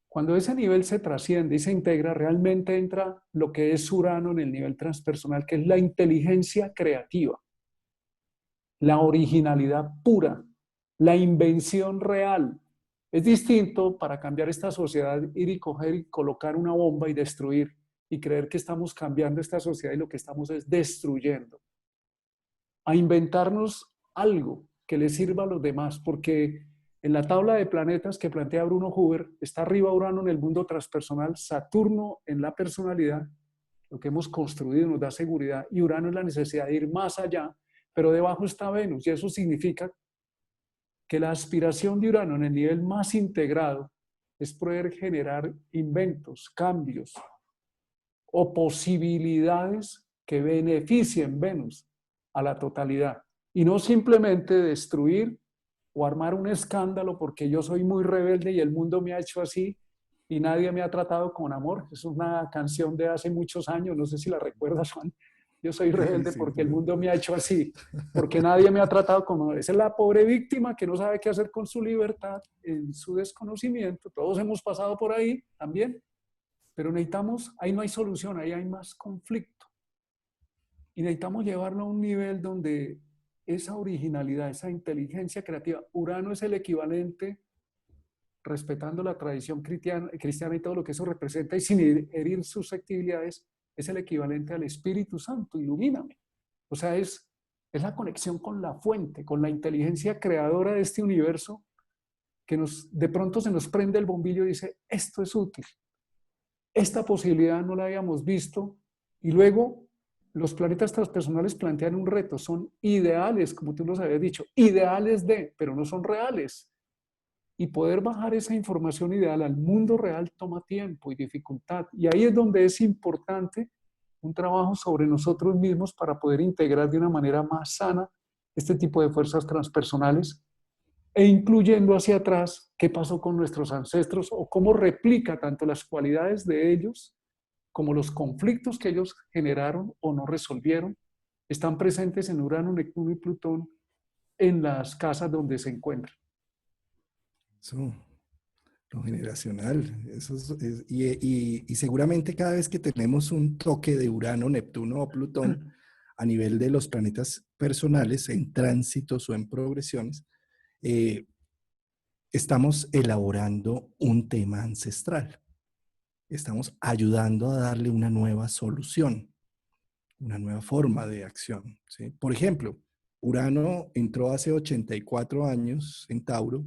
Cuando ese nivel se trasciende y se integra, realmente entra lo que es Urano en el nivel transpersonal, que es la inteligencia creativa, la originalidad pura, la invención real. Es distinto para cambiar esta sociedad ir y coger y colocar una bomba y destruir y creer que estamos cambiando esta sociedad y lo que estamos es destruyendo. A inventarnos algo que le sirva a los demás, porque en la tabla de planetas que plantea Bruno Huber está arriba Urano en el mundo transpersonal, Saturno en la personalidad, lo que hemos construido nos da seguridad, y Urano es la necesidad de ir más allá, pero debajo está Venus, y eso significa que la aspiración de Urano en el nivel más integrado es poder generar inventos, cambios o posibilidades que beneficien Venus a la totalidad y no simplemente destruir o armar un escándalo porque yo soy muy rebelde y el mundo me ha hecho así y nadie me ha tratado con amor. Es una canción de hace muchos años, no sé si la recuerdas, Juan. Yo soy rebelde Sí, porque el mundo me ha hecho así, porque nadie me ha tratado con amor. Esa es la pobre víctima que no sabe qué hacer con su libertad en su desconocimiento. Todos hemos pasado por ahí también, pero necesitamos, ahí no hay solución, ahí hay más conflicto. Y necesitamos llevarlo a un nivel donde esa originalidad, esa inteligencia creativa, Urano es el equivalente, respetando la tradición cristiana y todo lo que eso representa y sin herir susceptibilidades, es el equivalente al Espíritu Santo, ilumíname. O sea, es la conexión con la fuente, con la inteligencia creadora de este universo, que de pronto se nos prende el bombillo y dice, esto es útil, esta posibilidad no la habíamos visto, y luego los planetas transpersonales plantean un reto, son ideales, como tú nos habías dicho, ideales pero no son reales. Y poder bajar esa información ideal al mundo real toma tiempo y dificultad. Y ahí es donde es importante un trabajo sobre nosotros mismos para poder integrar de una manera más sana este tipo de fuerzas transpersonales e incluyendo hacia atrás qué pasó con nuestros ancestros o cómo replica tanto las cualidades de ellos como los conflictos que ellos generaron o no resolvieron, están presentes en Urano, Neptuno y Plutón en las casas donde se encuentran. Eso, lo generacional. Eso y seguramente cada vez que tenemos un toque de Urano, Neptuno o Plutón a nivel de los planetas personales, en tránsitos o en progresiones, eh, estamos elaborando un tema ancestral. Estamos ayudando a darle una nueva solución, una nueva forma de acción, ¿sí? Por ejemplo, Urano entró hace 84 años en Tauro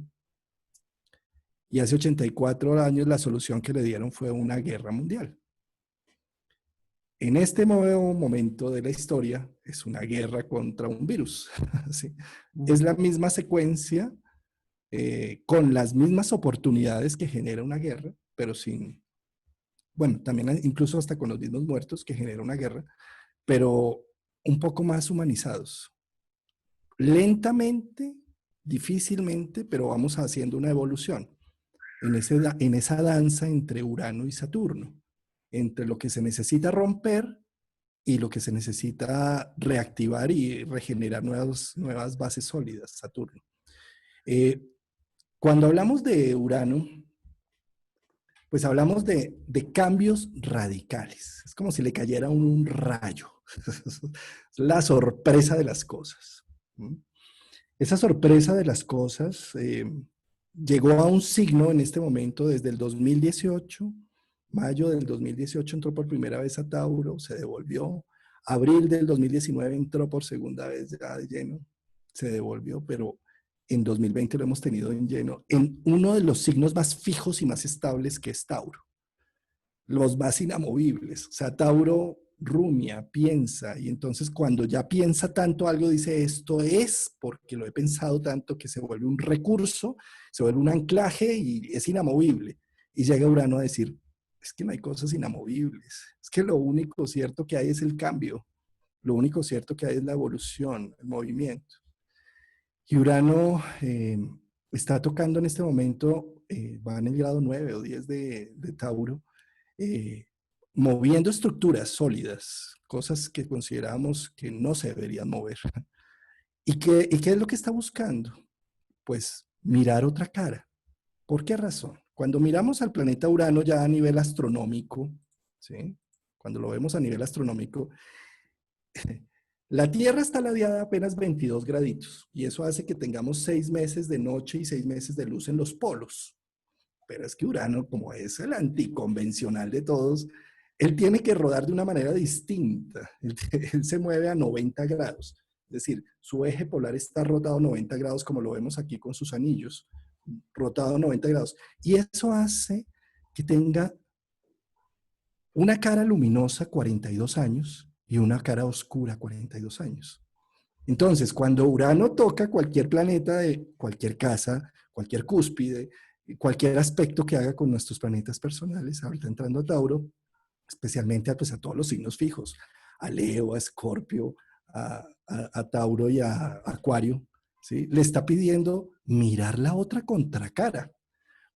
y hace 84 años la solución que le dieron fue una guerra mundial. En este nuevo momento de la historia es una guerra contra un virus. ¿Sí? Es la misma secuencia con las mismas oportunidades que genera una guerra, pero sin, bueno, también incluso hasta con los mismos muertos que genera una guerra, pero un poco más humanizados. Lentamente, difícilmente, pero vamos haciendo una evolución en esa danza entre Urano y Saturno, entre lo que se necesita romper y lo que se necesita reactivar y regenerar nuevas bases sólidas, Saturno. Eh, Cuando hablamos de Urano, pues hablamos de cambios radicales. Es como si le cayera un rayo. La sorpresa de las cosas. Esa sorpresa de las cosas llegó a un signo en este momento desde el 2018. Mayo del 2018 entró por primera vez a Tauro, se devolvió. Abril del 2019 entró por segunda vez ya de lleno, se devolvió, pero en 2020 lo hemos tenido en lleno en uno de los signos más fijos y más estables que es Tauro, los más inamovibles. O sea, Tauro rumia, piensa, y entonces cuando ya piensa tanto algo, dice esto es porque lo he pensado tanto que se vuelve un recurso, se vuelve un anclaje y es inamovible. Y llega Urano a decir, es que no hay cosas inamovibles, es que lo único cierto que hay es el cambio, lo único cierto que hay es la evolución, el movimiento. Y Urano está tocando en este momento, va en el grado 9 o 10 de Tauro, eh, moviendo estructuras sólidas, cosas que consideramos que no se deberían mover. ¿Y qué es lo que está buscando? Pues mirar otra cara. ¿Por qué razón? Cuando miramos al planeta Urano ya a nivel astronómico, ¿sí? Cuando lo vemos a nivel astronómico, la Tierra está ladeada a apenas 22 graditos y eso hace que tengamos 6 meses de noche y 6 meses de luz en los polos. Pero es que Urano, como es el anticonvencional de todos, él tiene que rodar de una manera distinta. Él se mueve a 90 grados. Es decir, su eje polar está rotado a 90 grados, como lo vemos aquí con sus anillos, rotado a 90 grados. Y eso hace que tenga una cara luminosa 42 años y una cara oscura 42 años. Entonces, cuando Urano toca cualquier planeta de cualquier casa, cualquier cúspide, cualquier aspecto que haga con nuestros planetas personales, ahorita entrando a Tauro, especialmente pues, a todos los signos fijos, a Leo, a Escorpio, a Tauro y a Acuario, ¿sí? Le está pidiendo mirar la otra contracara.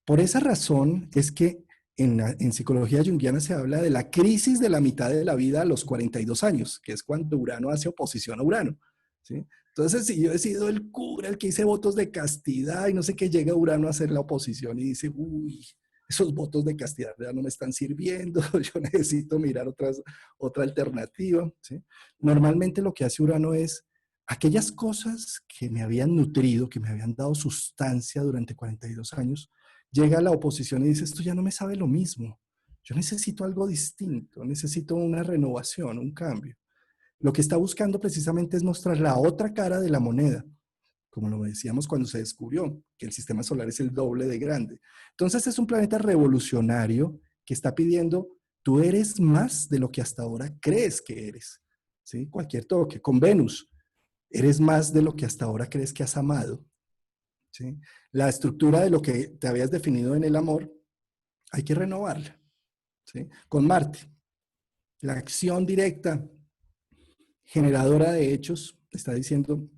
Por esa razón es que en psicología junguiana se habla de la crisis de la mitad de la vida a los 42 años, que es cuando Urano hace oposición a Urano. ¿Sí? Entonces, si yo he sido el cura, el que hice votos de castidad y no sé qué, llega Urano a hacer la oposición y dice, uy, esos votos de castidad ya no me están sirviendo, yo necesito mirar otra alternativa. ¿Sí? Normalmente lo que hace Urano es aquellas cosas que me habían nutrido, que me habían dado sustancia durante 42 años, llega a la oposición y dice, esto ya no me sabe lo mismo, yo necesito algo distinto, necesito una renovación, un cambio. Lo que está buscando precisamente es mostrar la otra cara de la moneda, como lo decíamos cuando se descubrió, que el sistema solar es el doble de grande. Entonces es un planeta revolucionario que está pidiendo, tú eres más de lo que hasta ahora crees que eres. ¿Sí? Cualquier toque. Con Venus, eres más de lo que hasta ahora crees que has amado. ¿sí? La estructura de lo que te habías definido en el amor, hay que renovarla, ¿sí? Con Marte, la acción directa, generadora de hechos, está diciendo,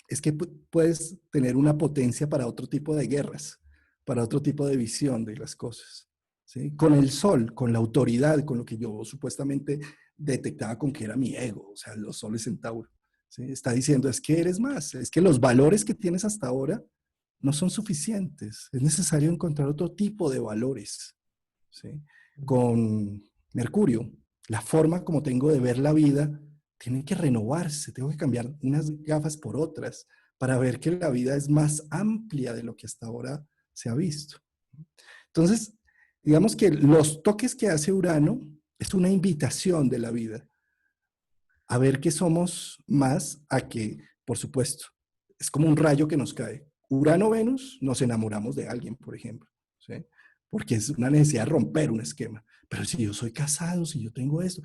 es que puedes tener una potencia para otro tipo de guerras, para otro tipo de visión de las cosas. ¿Sí? Con el sol, con la autoridad, con lo que yo supuestamente detectaba con que era mi ego, o sea, los soles en Tauro. ¿Sí? Está diciendo, es que eres más, es que los valores que tienes hasta ahora no son suficientes, es necesario encontrar otro tipo de valores. ¿Sí? Con Mercurio, la forma como tengo de ver la vida tiene que renovarse, tengo que cambiar unas gafas por otras para ver que la vida es más amplia de lo que hasta ahora se ha visto. Entonces, digamos que los toques que hace Urano es una invitación de la vida a ver que somos más, a que, por supuesto, es como un rayo que nos cae. Urano-Venus, nos enamoramos de alguien, por ejemplo, ¿sí? Porque es una necesidad de romper un esquema. Pero si yo soy casado, si yo tengo esto,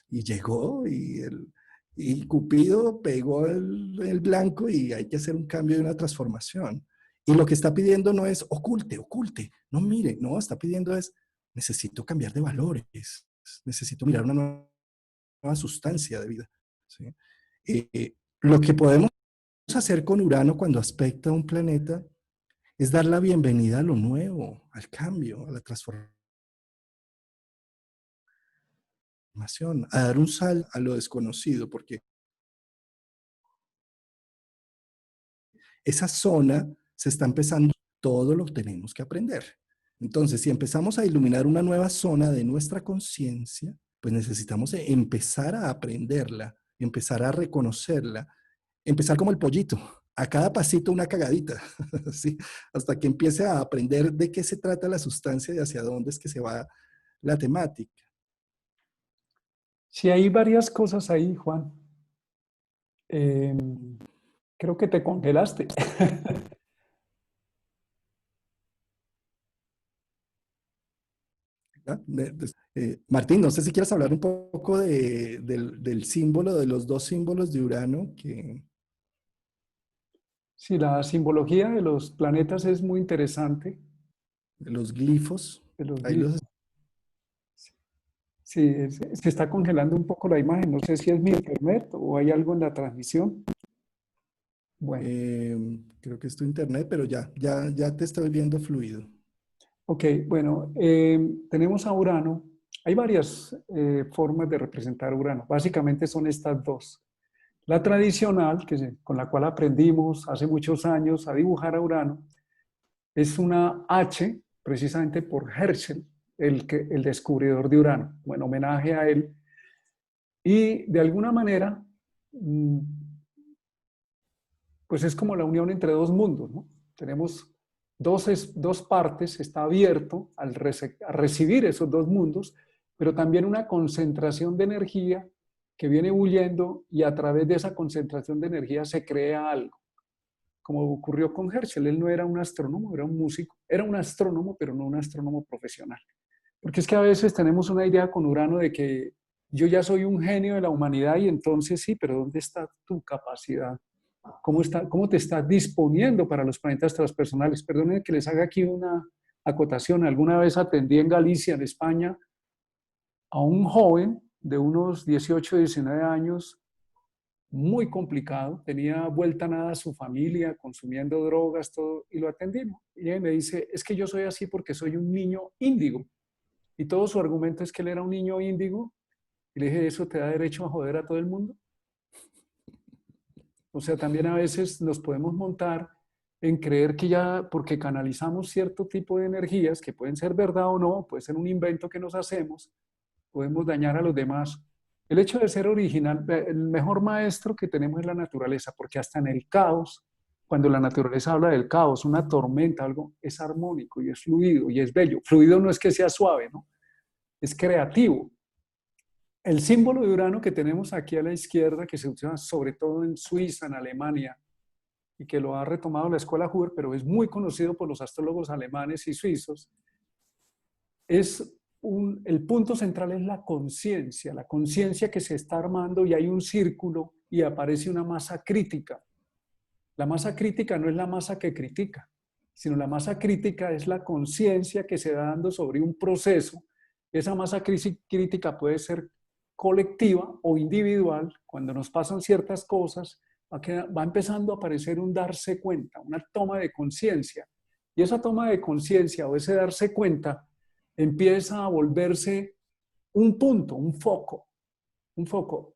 y llegó y Cupido pegó el blanco y hay que hacer un cambio y una transformación. Y lo que está pidiendo no es oculte, oculte, no mire, no, está pidiendo es necesito cambiar de valores, necesito mirar una nueva sustancia de vida. ¿Sí? Lo que podemos hacer con Urano cuando aspecta un planeta es dar la bienvenida a lo nuevo, al cambio, a la transformación, a dar un sal a lo desconocido, porque esa zona se está empezando, todo lo tenemos que aprender. Entonces, si empezamos a iluminar una nueva zona de nuestra conciencia, pues necesitamos empezar a aprenderla, empezar a reconocerla, empezar como el pollito, a cada pasito una cagadita, ¿sí? Hasta que empiece a aprender de qué se trata la sustancia y hacia dónde es que se va la temática. Sí, hay varias cosas ahí, Juan. Creo que te congelaste. Martín, no sé si quieres hablar un poco del símbolo, de los dos símbolos de Urano, Sí, la simbología de los planetas es muy interesante, de los glifos. de los Ahí los, glifos. Sí, se está congelando un poco la imagen. No sé si es mi internet o hay algo en la transmisión. Bueno, creo que es tu internet, pero ya te estoy viendo fluido. ok, bueno, tenemos a Urano. Hay varias formas de representar Urano. Básicamente son estas dos. La tradicional, con la cual aprendimos hace muchos años a dibujar a Urano, es una H, precisamente por Herschel, el descubridor de Urano, en homenaje a él. Y de alguna manera, mm, pues es como la unión entre dos mundos, ¿no? Tenemos dos partes, está abierto a recibir esos dos mundos, pero también una concentración de energía que viene huyendo y a través de esa concentración de energía se crea algo, como ocurrió con Herschel. Él no era un astrónomo, era un músico, era un astrónomo, pero no un astrónomo profesional. Porque es que a veces tenemos una idea con Urano de que yo ya soy un genio de la humanidad y entonces sí, pero ¿dónde está tu capacidad? ¿Cómo te estás disponiendo para los planetas transpersonales? Perdonen que les haga aquí una acotación. Alguna vez atendí en Galicia, en España, a un joven de unos 18, 19 años, muy complicado, tenía vuelta a nada su familia, consumiendo drogas, todo, y lo atendimos. Y él me dice, es que yo soy así porque soy un niño índigo. Y todo su argumento es que él era un niño índigo. Y le dije, ¿eso te da derecho a joder a todo el mundo? O sea, también a veces nos podemos montar en creer que ya, porque canalizamos cierto tipo de energías, que pueden ser verdad o no, puede ser un invento que nos hacemos, podemos dañar a los demás. El hecho de ser original, el mejor maestro que tenemos es la naturaleza, porque hasta en el caos, cuando la naturaleza habla del caos, una tormenta, algo, es armónico y es fluido y es bello. Fluido no es que sea suave, ¿no? Es creativo. El símbolo de Urano que tenemos aquí a la izquierda, que se usa sobre todo en Suiza, en Alemania, y que lo ha retomado la escuela Huber, pero es muy conocido por los astrólogos alemanes y suizos, el punto central es la conciencia que se está armando y hay un círculo y aparece una masa crítica. La masa crítica no es la masa que critica, sino la masa crítica es la conciencia que se va dando sobre un proceso. Esa masa crítica puede ser colectiva o individual. Cuando nos pasan ciertas cosas, va empezando a aparecer un darse cuenta, una toma de conciencia. Y esa toma de conciencia o ese darse cuenta empieza a volverse un punto, un foco,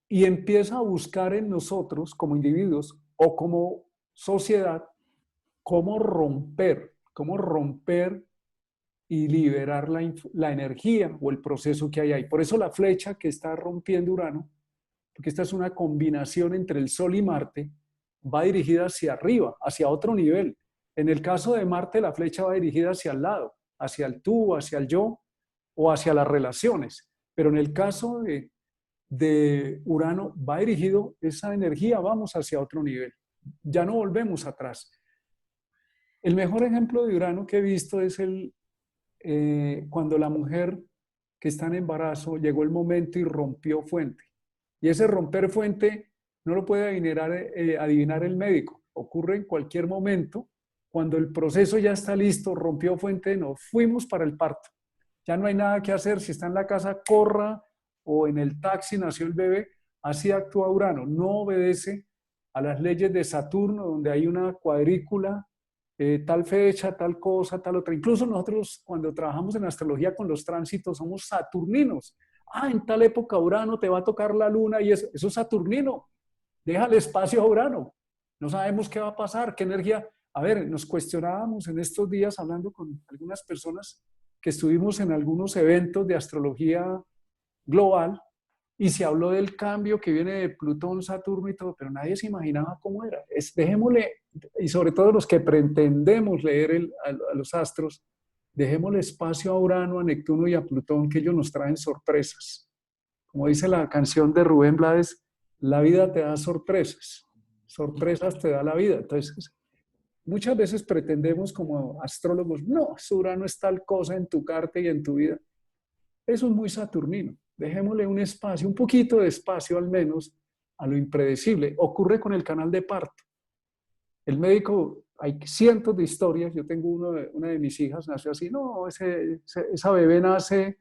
y empieza a buscar en nosotros como individuos o como sociedad cómo romper y liberar la energía o el proceso que hay ahí. Por eso la flecha que está rompiendo Urano, porque esta es una combinación entre el Sol y Marte, va dirigida hacia arriba, hacia otro nivel. En el caso de Marte, la flecha va dirigida hacia el lado, hacia el tú, hacia el yo o hacia las relaciones. Pero en el caso de Urano, va dirigido esa energía, vamos hacia otro nivel. Ya no volvemos atrás. El mejor ejemplo de Urano que he visto es cuando la mujer que está en embarazo llegó el momento y rompió fuente. Y ese romper fuente no lo puede adivinar el médico. Ocurre en cualquier momento. Cuando el proceso ya está listo, rompió fuente, nos fuimos para el parto. Ya no hay nada que hacer. Si está en la casa, corra, o en el taxi nació el bebé. Así actúa Urano. No obedece a las leyes de Saturno, donde hay una cuadrícula, tal fecha, tal cosa, tal otra. Incluso nosotros cuando trabajamos en astrología con los tránsitos somos saturninos. En tal época Urano te va a tocar la luna y eso es saturnino. Déjale espacio a Urano. No sabemos qué va a pasar, qué energía. A ver, nos cuestionábamos en estos días hablando con algunas personas que estuvimos en algunos eventos de astrología global y se habló del cambio que viene de Plutón, Saturno y todo, pero nadie se imaginaba cómo era. Dejémosle, y sobre todo los que pretendemos leer a los astros, dejémosle espacio a Urano, a Neptuno y a Plutón, que ellos nos traen sorpresas. Como dice la canción de Rubén Blades, la vida te da sorpresas, sorpresas te da la vida. Entonces, muchas veces pretendemos como astrólogos, no, Urano es tal cosa en tu carta y en tu vida. Eso es muy saturnino. Dejémosle un espacio, un poquito de espacio al menos, a lo impredecible. Ocurre con el canal de parto. El médico, hay cientos de historias. Yo tengo una de mis hijas, nació así. No, esa bebé nace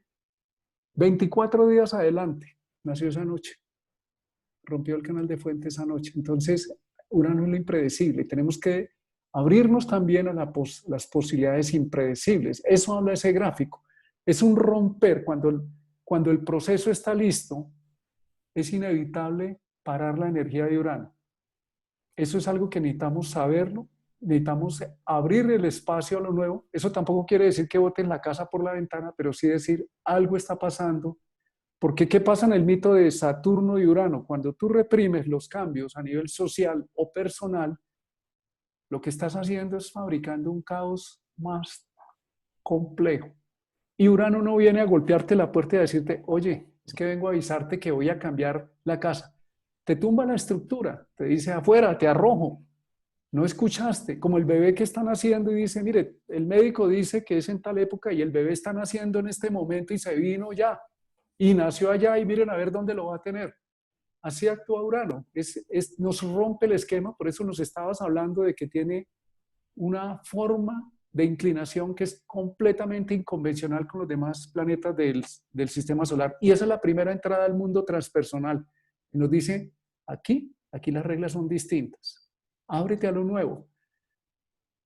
24 días adelante. Nació esa noche. Rompió el canal de fuente esa noche. Entonces, Urano es lo impredecible. Tenemos que abrirnos también a las posibilidades impredecibles. Eso habla ese gráfico. Es un romper. Cuando el proceso está listo, es inevitable parar la energía de Urano. Eso es algo que necesitamos saberlo, necesitamos abrir el espacio a lo nuevo. Eso tampoco quiere decir que boten la casa por la ventana, pero sí decir algo está pasando. Porque ¿qué pasa en el mito de Saturno y Urano? Cuando tú reprimes los cambios a nivel social o personal, lo que estás haciendo es fabricando un caos más complejo. Y Urano no viene a golpearte la puerta y a decirte, oye, es que vengo a avisarte que voy a cambiar la casa. Te tumba la estructura, te dice afuera, te arrojo. No escuchaste, como el bebé que están haciendo y dice, mire, el médico dice que es en tal época y el bebé está naciendo en este momento y se vino ya. Y nació allá y miren a ver dónde lo va a tener. Así actúa Urano. Nos rompe el esquema, por eso nos estabas hablando de que tiene una forma de inclinación que es completamente inconvencional con los demás planetas del sistema solar. Y esa es la primera entrada al mundo transpersonal. Y nos dice, aquí las reglas son distintas. Ábrete a lo nuevo.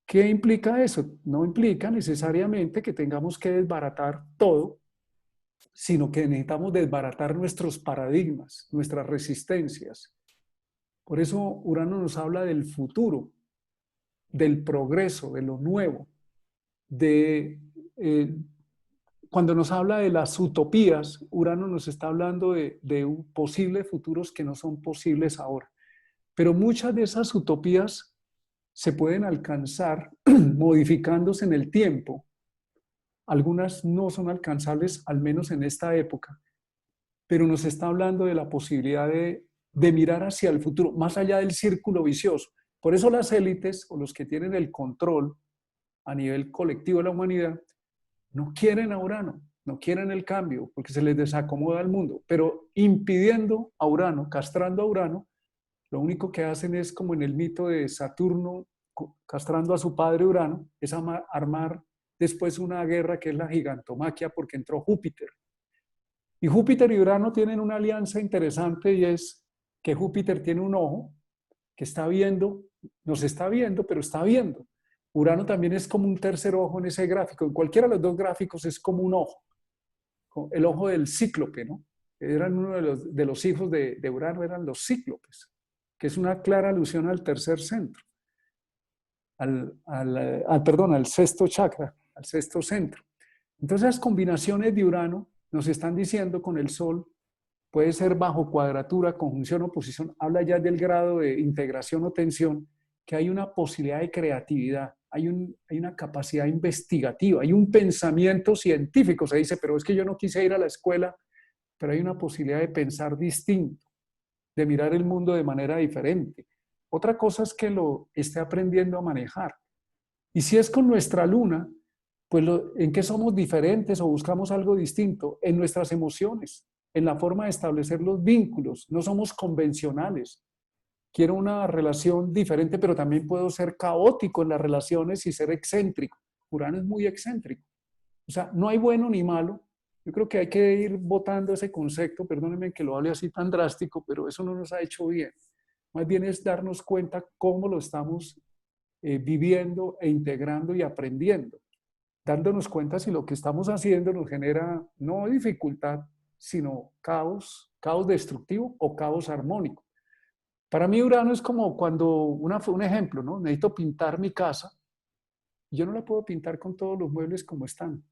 ¿Qué implica eso? No implica necesariamente que tengamos que desbaratar todo, sino que necesitamos desbaratar nuestros paradigmas, nuestras resistencias. Por eso Urano nos habla del futuro, del progreso, de lo nuevo, cuando nos habla de las utopías, Urano nos está hablando de posibles futuros que no son posibles ahora. Pero muchas de esas utopías se pueden alcanzar modificándose en el tiempo. Algunas no son alcanzables, al menos en esta época, pero nos está hablando de la posibilidad de mirar hacia el futuro, más allá del círculo vicioso. Por eso las élites o los que tienen el control a nivel colectivo de la humanidad no quieren a Urano, no quieren el cambio, porque se les desacomoda el mundo, pero impidiendo a Urano, castrando a Urano, lo único que hacen es como en el mito de Saturno castrando a su padre Urano, es armar después una guerra que es la gigantomaquia porque entró Júpiter. Y Júpiter y Urano tienen una alianza interesante y es que Júpiter tiene un ojo que está viendo, nos está viendo, pero está viendo. Urano también es como un tercer ojo en ese gráfico. En cualquiera de los dos gráficos es como un ojo, el ojo del cíclope, ¿no? Eran uno de los hijos de Urano, eran los cíclopes, que es una clara alusión al tercer centro, perdón, al sexto chakra, al sexto centro. Entonces las combinaciones de Urano nos están diciendo con el Sol, puede ser bajo cuadratura, conjunción, oposición, habla ya del grado de integración o tensión, que hay una posibilidad de creatividad, hay una capacidad investigativa, hay un pensamiento científico. Se dice, pero es que yo no quise ir a la escuela, pero hay una posibilidad de pensar distinto, de mirar el mundo de manera diferente. Otra cosa es que lo esté aprendiendo a manejar. Y si es con nuestra luna, pues ¿en qué somos diferentes o buscamos algo distinto? En nuestras emociones, en la forma de establecer los vínculos. No somos convencionales. Quiero una relación diferente, pero también puedo ser caótico en las relaciones y ser excéntrico. Urano es muy excéntrico. O sea, no hay bueno ni malo. Yo creo que hay que ir botando ese concepto, perdónenme que lo hable así tan drástico, pero eso no nos ha hecho bien. Más bien es darnos cuenta cómo lo estamos viviendo e integrando y aprendiendo, dándonos cuenta si lo que estamos haciendo nos genera no dificultad, sino caos, caos destructivo o caos armónico. Para mí Urano es como cuando, un ejemplo, ¿no? Necesito pintar mi casa y yo no la puedo pintar con todos los muebles como están.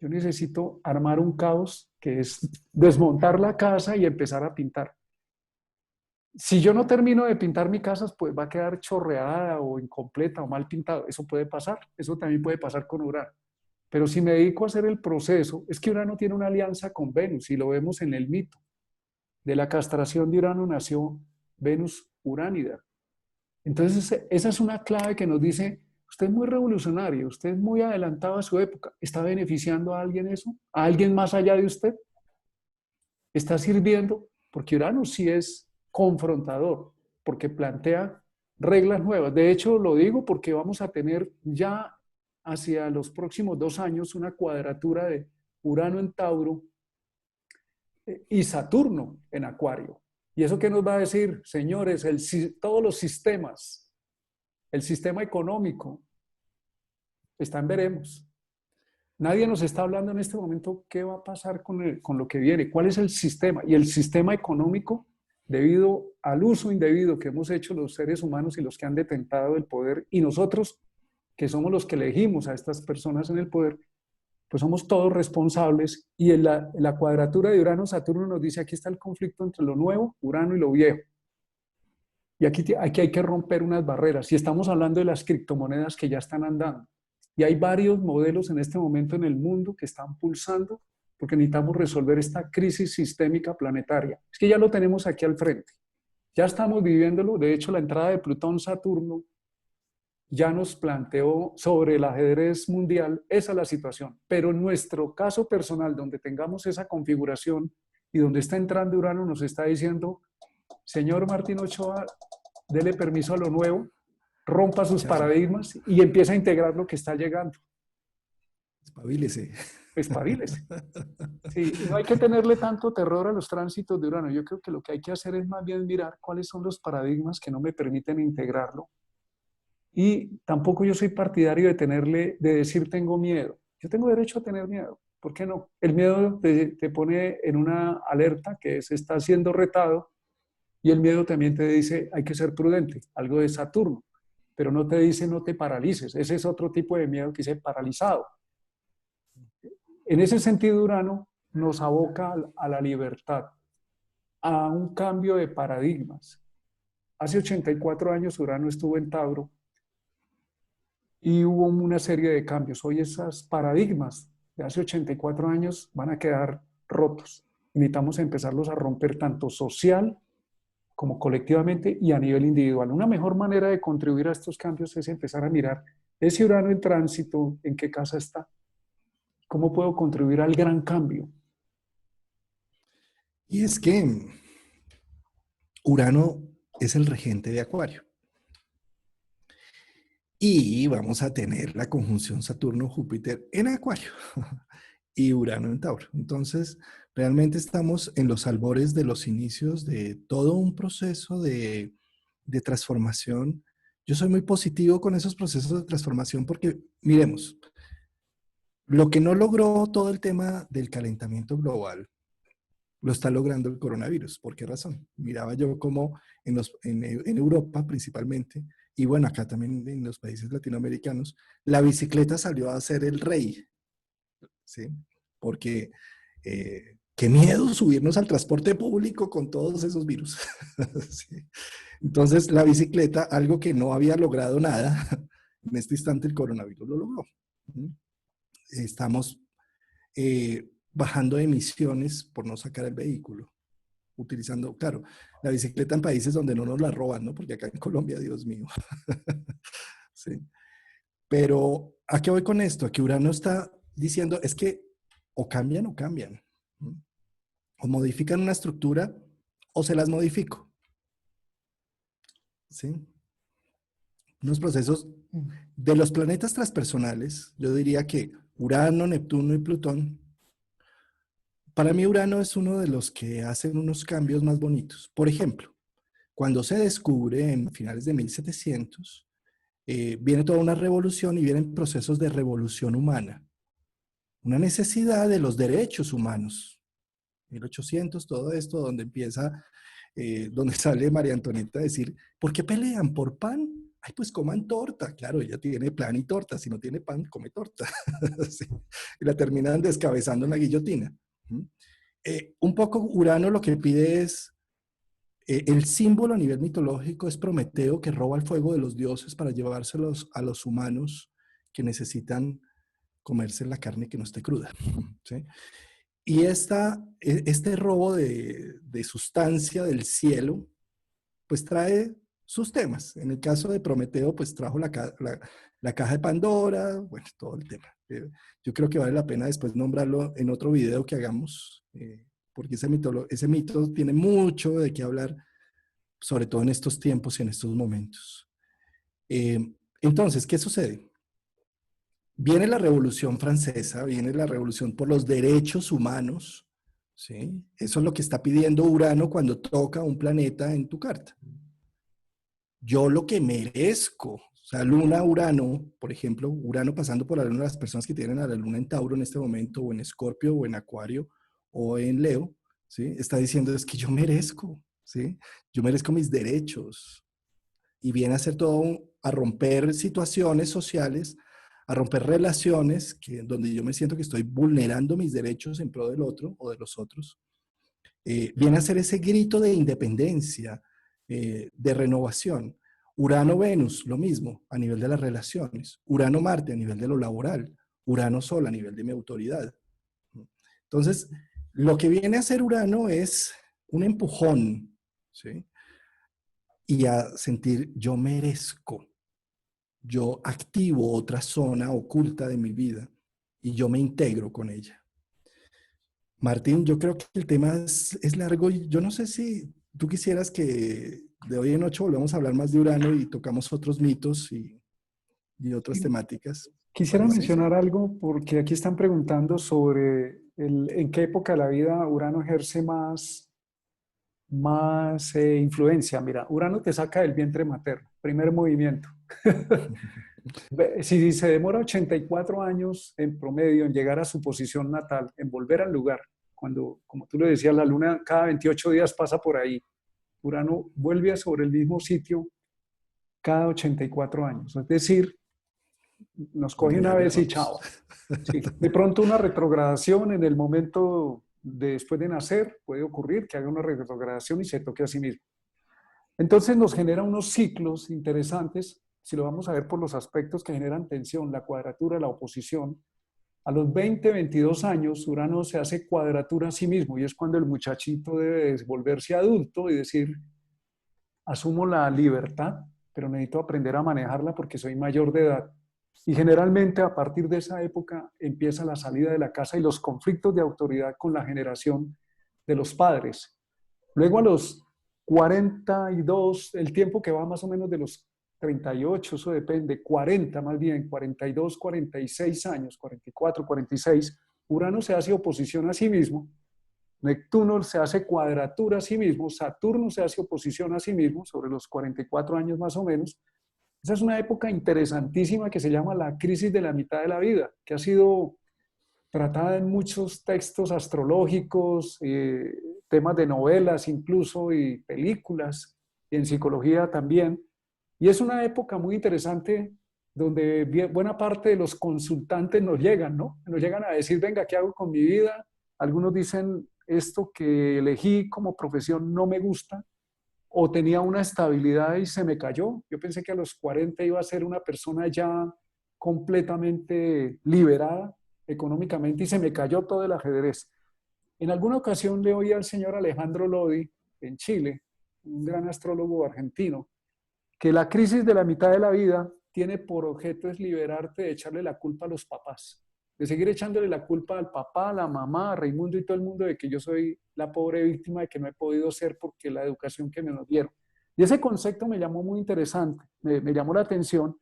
Yo necesito armar un caos que es desmontar la casa y empezar a pintar. Si yo no termino de pintar mi casa, pues va a quedar chorreada o incompleta o mal pintado. Eso puede pasar. Eso también puede pasar con Urano. Pero si me dedico a hacer el proceso, es que Urano tiene una alianza con Venus y lo vemos en el mito. De la castración de Urano nació Venus uránida. Entonces, esa es una clave que nos dice, usted es muy revolucionario, usted es muy adelantado a su época. ¿Está beneficiando a alguien eso? ¿A alguien más allá de usted? ¿Está sirviendo? Porque Urano sí es confrontador, porque plantea reglas nuevas. De hecho, lo digo porque vamos a tener ya hacia los próximos 2 años una cuadratura de Urano en Tauro y Saturno en Acuario. ¿Y eso qué nos va a decir? Señores, todos los sistemas, el sistema económico, está en veremos. Nadie nos está hablando en este momento qué va a pasar con lo que viene, cuál es el sistema. Y el sistema económico, debido al uso indebido que hemos hecho los seres humanos y los que han detentado el poder, y nosotros, que somos los que elegimos a estas personas en el poder, pues somos todos responsables. Y en la cuadratura de Urano-Saturno nos dice, aquí está el conflicto entre lo nuevo, Urano, y lo viejo. Y aquí hay que romper unas barreras. Y estamos hablando de las criptomonedas que ya están andando. Y hay varios modelos en este momento en el mundo que están pulsando porque necesitamos resolver esta crisis sistémica planetaria. Es que ya lo tenemos aquí al frente. Ya estamos viviéndolo. De hecho, la entrada de Plutón-Saturno ya nos planteó sobre el ajedrez mundial, esa es la situación. Pero en nuestro caso personal, donde tengamos esa configuración y donde está entrando Urano, nos está diciendo, señor Martín Ochoa, dele permiso a lo nuevo, rompa sus paradigmas y empieza a integrar lo que está llegando. Espabilese. Espabiles. Sí, no hay que tenerle tanto terror a los tránsitos de Urano. Yo creo que lo que hay que hacer es más bien mirar cuáles son los paradigmas que no me permiten integrarlo. Y tampoco yo soy partidario de decir tengo miedo. Yo tengo derecho a tener miedo. ¿Por qué no? El miedo te pone en una alerta que se está siendo retado y el miedo también te dice hay que ser prudente, algo de Saturno, pero no te dice no te paralices. Ese es otro tipo de miedo que dice paralizado. En ese sentido, Urano nos aboca a la libertad, a un cambio de paradigmas. Hace 84 años Urano estuvo en Tauro y hubo una serie de cambios. Hoy esos paradigmas de hace 84 años van a quedar rotos. Necesitamos empezarlos a romper tanto social como colectivamente y a nivel individual. Una mejor manera de contribuir a estos cambios es empezar a mirar ese Urano en tránsito, en qué casa está, cómo puedo contribuir al gran cambio. Y es que Urano es el regente de Acuario. Y vamos a tener la conjunción Saturno-Júpiter en Acuario y Urano en Tauro. Entonces, realmente estamos en los albores de los inicios de todo un proceso de transformación. Yo soy muy positivo con esos procesos de transformación porque, miremos, lo que no logró todo el tema del calentamiento global, lo está logrando el coronavirus. ¿Por qué razón? Miraba yo como en Europa principalmente, y bueno, acá también en los países latinoamericanos, la bicicleta salió a ser el rey, ¿sí? Porque qué miedo subirnos al transporte público con todos esos virus. ¿Sí? Entonces, la bicicleta, algo que no había logrado nada, en este instante el coronavirus lo logró. Estamos bajando emisiones por no sacar el vehículo, utilizando, claro, la bicicleta en países donde no nos la roban, ¿no? Porque acá en Colombia, Dios mío. Sí. Pero, ¿a qué voy con esto? A que Urano está diciendo, es que o cambian. ¿No? O modifican una estructura o se las modifico. ¿Sí? Unos procesos de los planetas transpersonales, yo diría que Urano, Neptuno y Plutón, para mí Urano es uno de los que hacen unos cambios más bonitos. Por ejemplo, cuando se descubre en finales de 1700, viene toda una revolución y vienen procesos de revolución humana. Una necesidad de los derechos humanos. 1800, todo esto, donde empieza, donde sale María Antonieta a decir, ¿por qué pelean? ¿Por pan? Ay, pues coman torta. Claro, ella tiene pan y torta. Si no tiene pan, come torta. Sí. Y la terminan descabezando en la guillotina. Un poco Urano lo que pide es, el símbolo a nivel mitológico es Prometeo que roba el fuego de los dioses para llevárselos a los humanos que necesitan comerse la carne que no esté cruda. ¿Sí? Y este robo de sustancia del cielo, pues trae sus temas. En el caso de Prometeo, pues trajo la caja de Pandora, bueno, todo el tema. Yo creo que vale la pena después nombrarlo en otro video que hagamos, porque ese mito tiene mucho de qué hablar, sobre todo en estos tiempos y en estos momentos. Entonces, ¿qué sucede? Viene la Revolución Francesa, viene la revolución por los derechos humanos, ¿sí? Eso es lo que está pidiendo Urano cuando toca un planeta en tu carta. Yo lo que merezco, o sea, Luna, Urano, por ejemplo, Urano pasando por la Luna, las personas que tienen a la Luna en Tauro en este momento, o en Escorpio, o en Acuario, o en Leo, ¿sí? Está diciendo es que yo merezco, ¿sí? Yo merezco mis derechos. Y viene a hacer a romper situaciones sociales, a romper relaciones donde yo me siento que estoy vulnerando mis derechos en pro del otro o de los otros. Viene a ser ese grito de independencia, de renovación. Urano-Venus, lo mismo, a nivel de las relaciones. Urano-Marte, a nivel de lo laboral. Urano-Sol, a nivel de mi autoridad. Entonces, lo que viene a hacer Urano es un empujón, ¿sí? Y a sentir, yo merezco, yo activo otra zona oculta de mi vida y yo me integro con ella. Martín, yo creo que el tema es largo y yo no sé si tú quisieras que de hoy en ocho volvamos a hablar más de Urano y tocamos otros mitos y otras temáticas. ¿Te Quisiera parece? mencionar algo porque aquí están preguntando sobre en qué época de la vida Urano ejerce más influencia. Mira, Urano te saca del vientre materno, primer movimiento. Si se demora 84 años en promedio en llegar a su posición natal, en volver al lugar, cuando, como tú lo decías, la luna cada 28 días pasa por ahí, Urano vuelve sobre el mismo sitio cada 84 años. Es decir, nos coge una Ordinario vez y vamos. chao. Sí. De pronto una retrogradación en el momento después de nacer puede ocurrir que haga una retrogradación y se toque a sí mismo. Entonces nos genera unos ciclos interesantes, si lo vamos a ver por los aspectos que generan tensión, la cuadratura, la oposición. A los 20, 22 años, Urano se hace cuadratura a sí mismo y es cuando el muchachito debe volverse adulto y decir, asumo la libertad, pero necesito aprender a manejarla porque soy mayor de edad. Y generalmente a partir de esa época empieza la salida de la casa y los conflictos de autoridad con la generación de los padres. Luego a los 42, el tiempo que va más o menos de los 38, eso depende, 40 más bien, 42, 46 años, 44, 46, Urano se hace oposición a sí mismo, Neptuno se hace cuadratura a sí mismo, Saturno se hace oposición a sí mismo, sobre los 44 años más o menos. Esa es una época interesantísima que se llama la crisis de la mitad de la vida, que ha sido tratada en muchos textos astrológicos, temas de novelas incluso y películas, y en psicología también. Y es una época muy interesante donde buena parte de los consultantes nos llegan, ¿no? Nos llegan a decir, venga, ¿qué hago con mi vida? Algunos dicen, esto que elegí como profesión no me gusta, o tenía una estabilidad y se me cayó. Yo pensé que a los 40 iba a ser una persona ya completamente liberada económicamente y se me cayó todo el ajedrez. En alguna ocasión le oí al señor Alejandro Lodi en Chile, un gran astrólogo argentino, que la crisis de la mitad de la vida tiene por objeto es liberarte de echarle la culpa a los papás, de seguir echándole la culpa al papá, a la mamá, a Raimundo y todo el mundo de que yo soy la pobre víctima de que no he podido ser porque la educación que me nos dieron. Y ese concepto me llamó muy interesante, me llamó la atención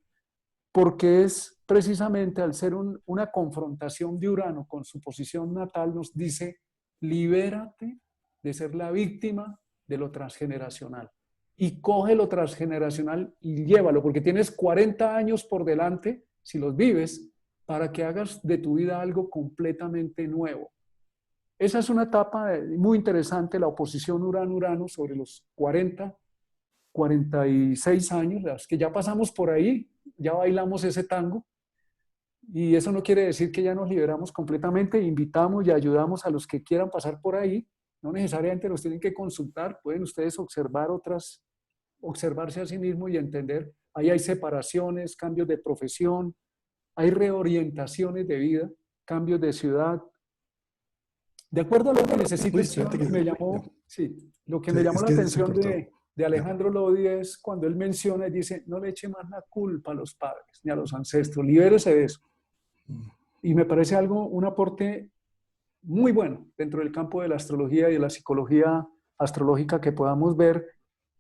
porque es precisamente al ser una confrontación de Urano con su posición natal, nos dice, libérate de ser la víctima de lo transgeneracional y coge lo transgeneracional y llévalo, porque tienes 40 años por delante, si los vives, para que hagas de tu vida algo completamente nuevo. Esa es una etapa muy interesante, la oposición Urano-Urano sobre los 40, 46 años, las que ya pasamos por ahí, ya bailamos ese tango, y eso no quiere decir que ya nos liberamos completamente, invitamos y ayudamos a los que quieran pasar por ahí, no necesariamente los tienen que consultar, pueden ustedes observar observarse a sí mismos y entender, ahí hay separaciones, cambios de profesión, hay reorientaciones de vida, cambios de ciudad, de acuerdo a lo que necesite. Fíjate que Me llamó, sí, lo que me llamó es la que se atención cortó. de Ya. Alejandro Lodi es cuando él menciona y dice, no le eche más la culpa a los padres ni a los ancestros, libérese de eso. Y me parece algo, un aporte muy bueno dentro del campo de la astrología y de la psicología astrológica que podamos ver.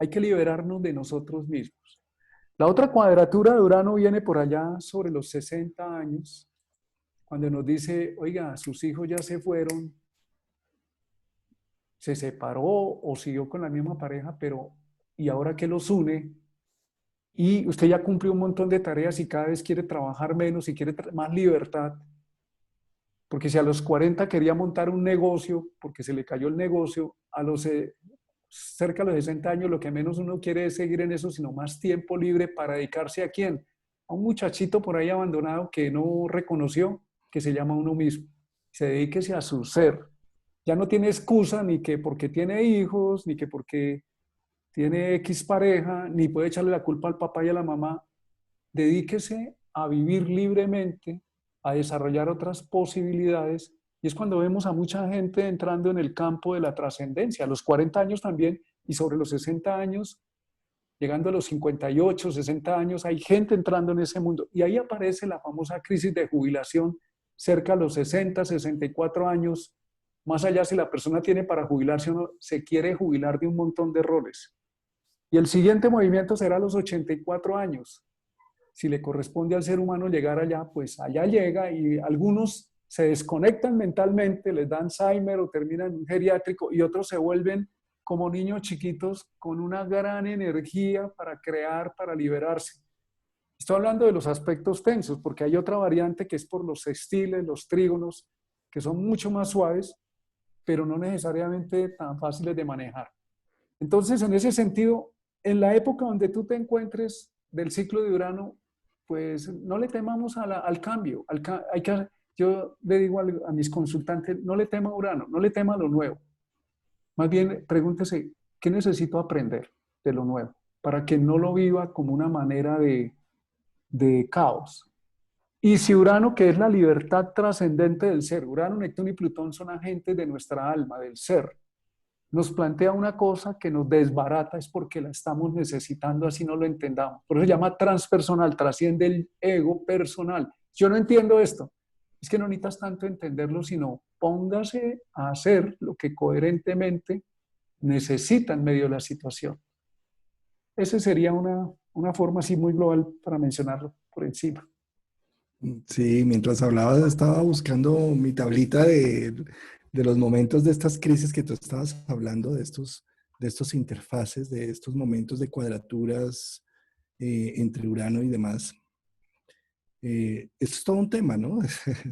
Hay que liberarnos de nosotros mismos. La otra cuadratura de Urano viene por allá sobre los 60 años, cuando nos dice, oiga, sus hijos ya se fueron, se separó o siguió con la misma pareja, pero ¿y ahora qué los une? Y usted ya cumplió un montón de tareas y cada vez quiere trabajar menos y quiere más libertad. Porque si a los 40 quería montar un negocio, porque se le cayó el negocio, a los cerca de los 60 años lo que menos uno quiere es seguir en eso, sino más tiempo libre para dedicarse a quién? A un muchachito por ahí abandonado que no reconoció, que se llama uno mismo. Se dedíquese a su ser. Ya no tiene excusa ni que porque tiene hijos, ni que porque tiene X pareja, ni puede echarle la culpa al papá y a la mamá. Dedíquese a vivir libremente, a desarrollar otras posibilidades. Y es cuando vemos a mucha gente entrando en el campo de la trascendencia, a los 40 años también, y sobre los 60 años, llegando a los 58, 60 años, hay gente entrando en ese mundo. Y ahí aparece la famosa crisis de jubilación cerca de los 60, 64 años, más allá si la persona tiene para jubilarse o no, se quiere jubilar de un montón de roles. Y el siguiente movimiento será a los 84 años. Si le corresponde al ser humano llegar allá, pues allá llega y algunos se desconectan mentalmente, les da Alzheimer o terminan en un geriátrico y otros se vuelven como niños chiquitos con una gran energía para crear, para liberarse. Estoy hablando de los aspectos tensos porque hay otra variante que es por los sextiles, los trígonos, que son mucho más suaves, pero no necesariamente tan fáciles de manejar. Entonces, en ese sentido, en la época donde tú te encuentres del ciclo de Urano, pues no le temamos al cambio. Yo le digo a mis consultantes, no le tema a Urano, no le tema a lo nuevo. Más bien, pregúntese, ¿qué necesito aprender de lo nuevo? Para que no lo viva como una manera de caos. Y si Urano, que es la libertad trascendente del ser, Urano, Neptuno y Plutón son agentes de nuestra alma, del ser, nos plantea una cosa que nos desbarata es porque la estamos necesitando, así no lo entendamos. Por eso se llama transpersonal, trasciende el ego personal. Yo no entiendo esto. Es que no necesitas tanto entenderlo, sino póngase a hacer lo que coherentemente necesita en medio de la situación. Esa sería una una forma así muy global para mencionarlo por encima. Sí, mientras hablabas estaba buscando mi tablita de los momentos de estas crisis que tú estabas hablando, de estos interfaces, de estos momentos de cuadraturas entre Urano y demás. Esto es todo un tema, ¿no?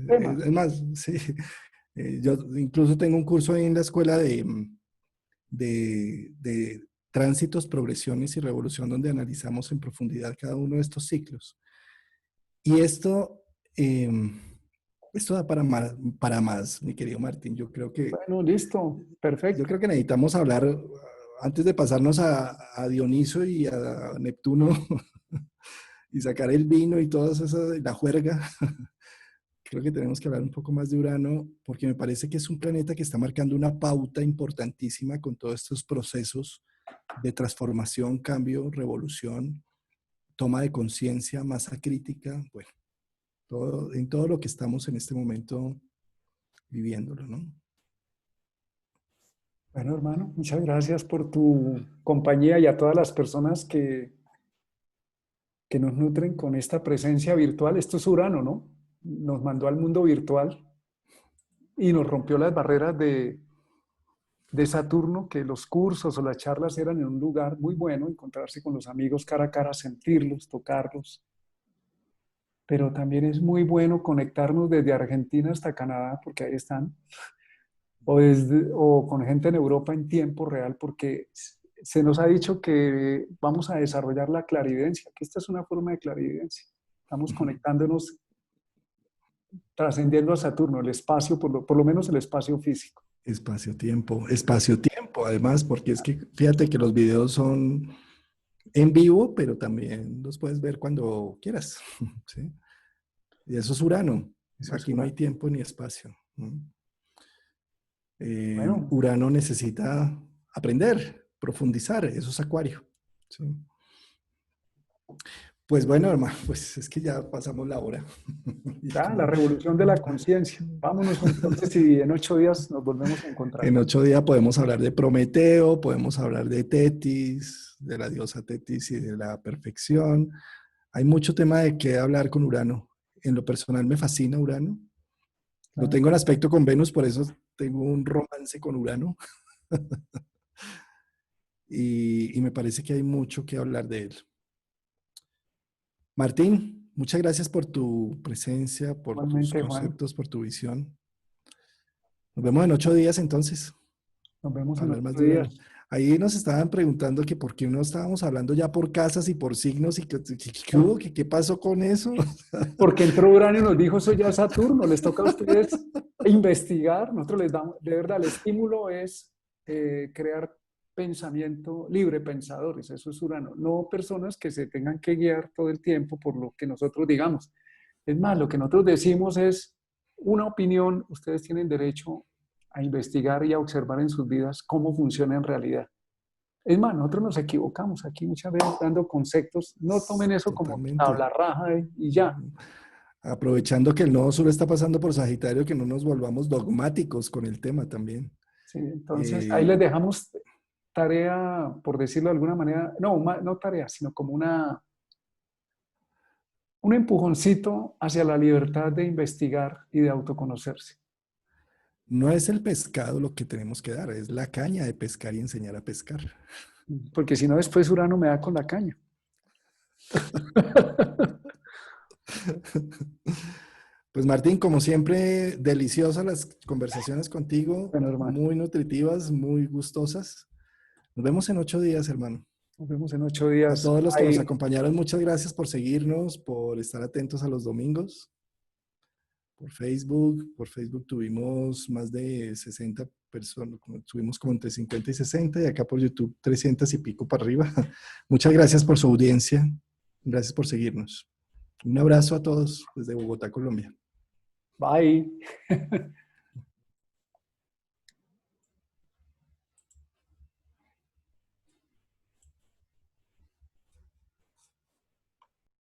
Tema. Es más, sí. Yo incluso tengo un curso ahí en la escuela de tránsitos, progresiones y revolución, donde analizamos en profundidad cada uno de estos ciclos. Y eh, esto da para más, mi querido Martín. Bueno, listo, Yo perfecto. creo que necesitamos hablar, antes de pasarnos a Dioniso y a Neptuno, y sacar el vino y todas esas, la juerga. Creo que tenemos que hablar un poco más de Urano, porque me parece que es un planeta que está marcando una pauta importantísima con todos estos procesos de transformación, cambio, revolución, toma de conciencia, masa crítica, bueno, en todo lo que estamos en este momento viviéndolo, ¿no? Bueno, hermano, muchas gracias por tu compañía y a todas las personas que nos nutren con esta presencia virtual. Esto es Urano, ¿no? Nos mandó al mundo virtual y nos rompió las barreras de Saturno, que los cursos o las charlas eran en un lugar muy bueno, encontrarse con los amigos cara a cara, sentirlos, tocarlos. Pero también es muy bueno conectarnos desde Argentina hasta Canadá, porque ahí están, o con gente en Europa en tiempo real, porque se nos ha dicho que vamos a desarrollar la clarividencia, que esta es una forma de clarividencia. Estamos conectándonos, trascendiendo a Saturno, el espacio, por lo menos el espacio físico. Espacio-tiempo, además, porque es que fíjate que los videos son en vivo, pero también los puedes ver cuando quieras, ¿sí? Y eso es Urano. Eso es Aquí no hay Urano. tiempo ni espacio, ¿no? Bueno, Urano necesita aprender, profundizar, eso es Acuario, ¿sí? Pues bueno, hermano, pues es que ya pasamos la hora. Y ya, la revolución de la conciencia. Vámonos entonces y en 8 días nos volvemos a encontrar. En 8 días podemos hablar de Prometeo, podemos hablar de Tetis, de la diosa Tetis y de la perfección. Hay mucho tema de qué hablar con Urano. En lo personal me fascina Urano. Lo Claro. tengo en aspecto con Venus, por eso tengo un romance con Urano. Y me parece que hay mucho que hablar de él. Martín, muchas gracias por tu presencia, por tus Igualmente, Juan, conceptos, por tu visión. Nos vemos en 8 días entonces, nos vemos a en hablar más 8 días. de Urano. Ahí nos estaban preguntando que por qué no estábamos hablando ya por casas y por signos y qué hubo, qué pasó con eso. Porque entró Urano y nos dijo, eso ya es Saturno, les toca a ustedes investigar. Nosotros les damos, de verdad, el estímulo es crear pensamiento libre, pensadores, eso es Urano. No personas que se tengan que guiar todo el tiempo por lo que nosotros digamos. Es más, lo que nosotros decimos es una opinión, ustedes tienen derecho a investigar y a observar en sus vidas cómo funciona en realidad. Es más, nosotros nos equivocamos aquí muchas veces dando conceptos, no tomen eso como Totalmente. tabla raja y ya. Aprovechando que el nodo sur está pasando por Sagitario, que no nos volvamos dogmáticos con el tema también. Sí, entonces, ahí les Eh, dejamos tarea, por decirlo de alguna manera, no, no tarea, sino como un empujoncito hacia la libertad de investigar y de autoconocerse. no es el pescado lo que tenemos que dar, es la caña de pescar y enseñar a pescar. Porque si no, después Urano me da con la caña. Pues Martín, como siempre, deliciosas las conversaciones contigo, Bueno, hermano, muy nutritivas, muy gustosas. Nos vemos en 8 días, hermano. nos vemos en 8 A días. todos los que nos Ahí, acompañaron, muchas gracias por seguirnos, por estar atentos a los domingos. Por Facebook tuvimos más de 60 personas, tuvimos como entre 50 y 60, y acá por YouTube 300 y pico para arriba. Muchas gracias por su audiencia, gracias por seguirnos. Un abrazo a todos desde Bogotá, Colombia. bye.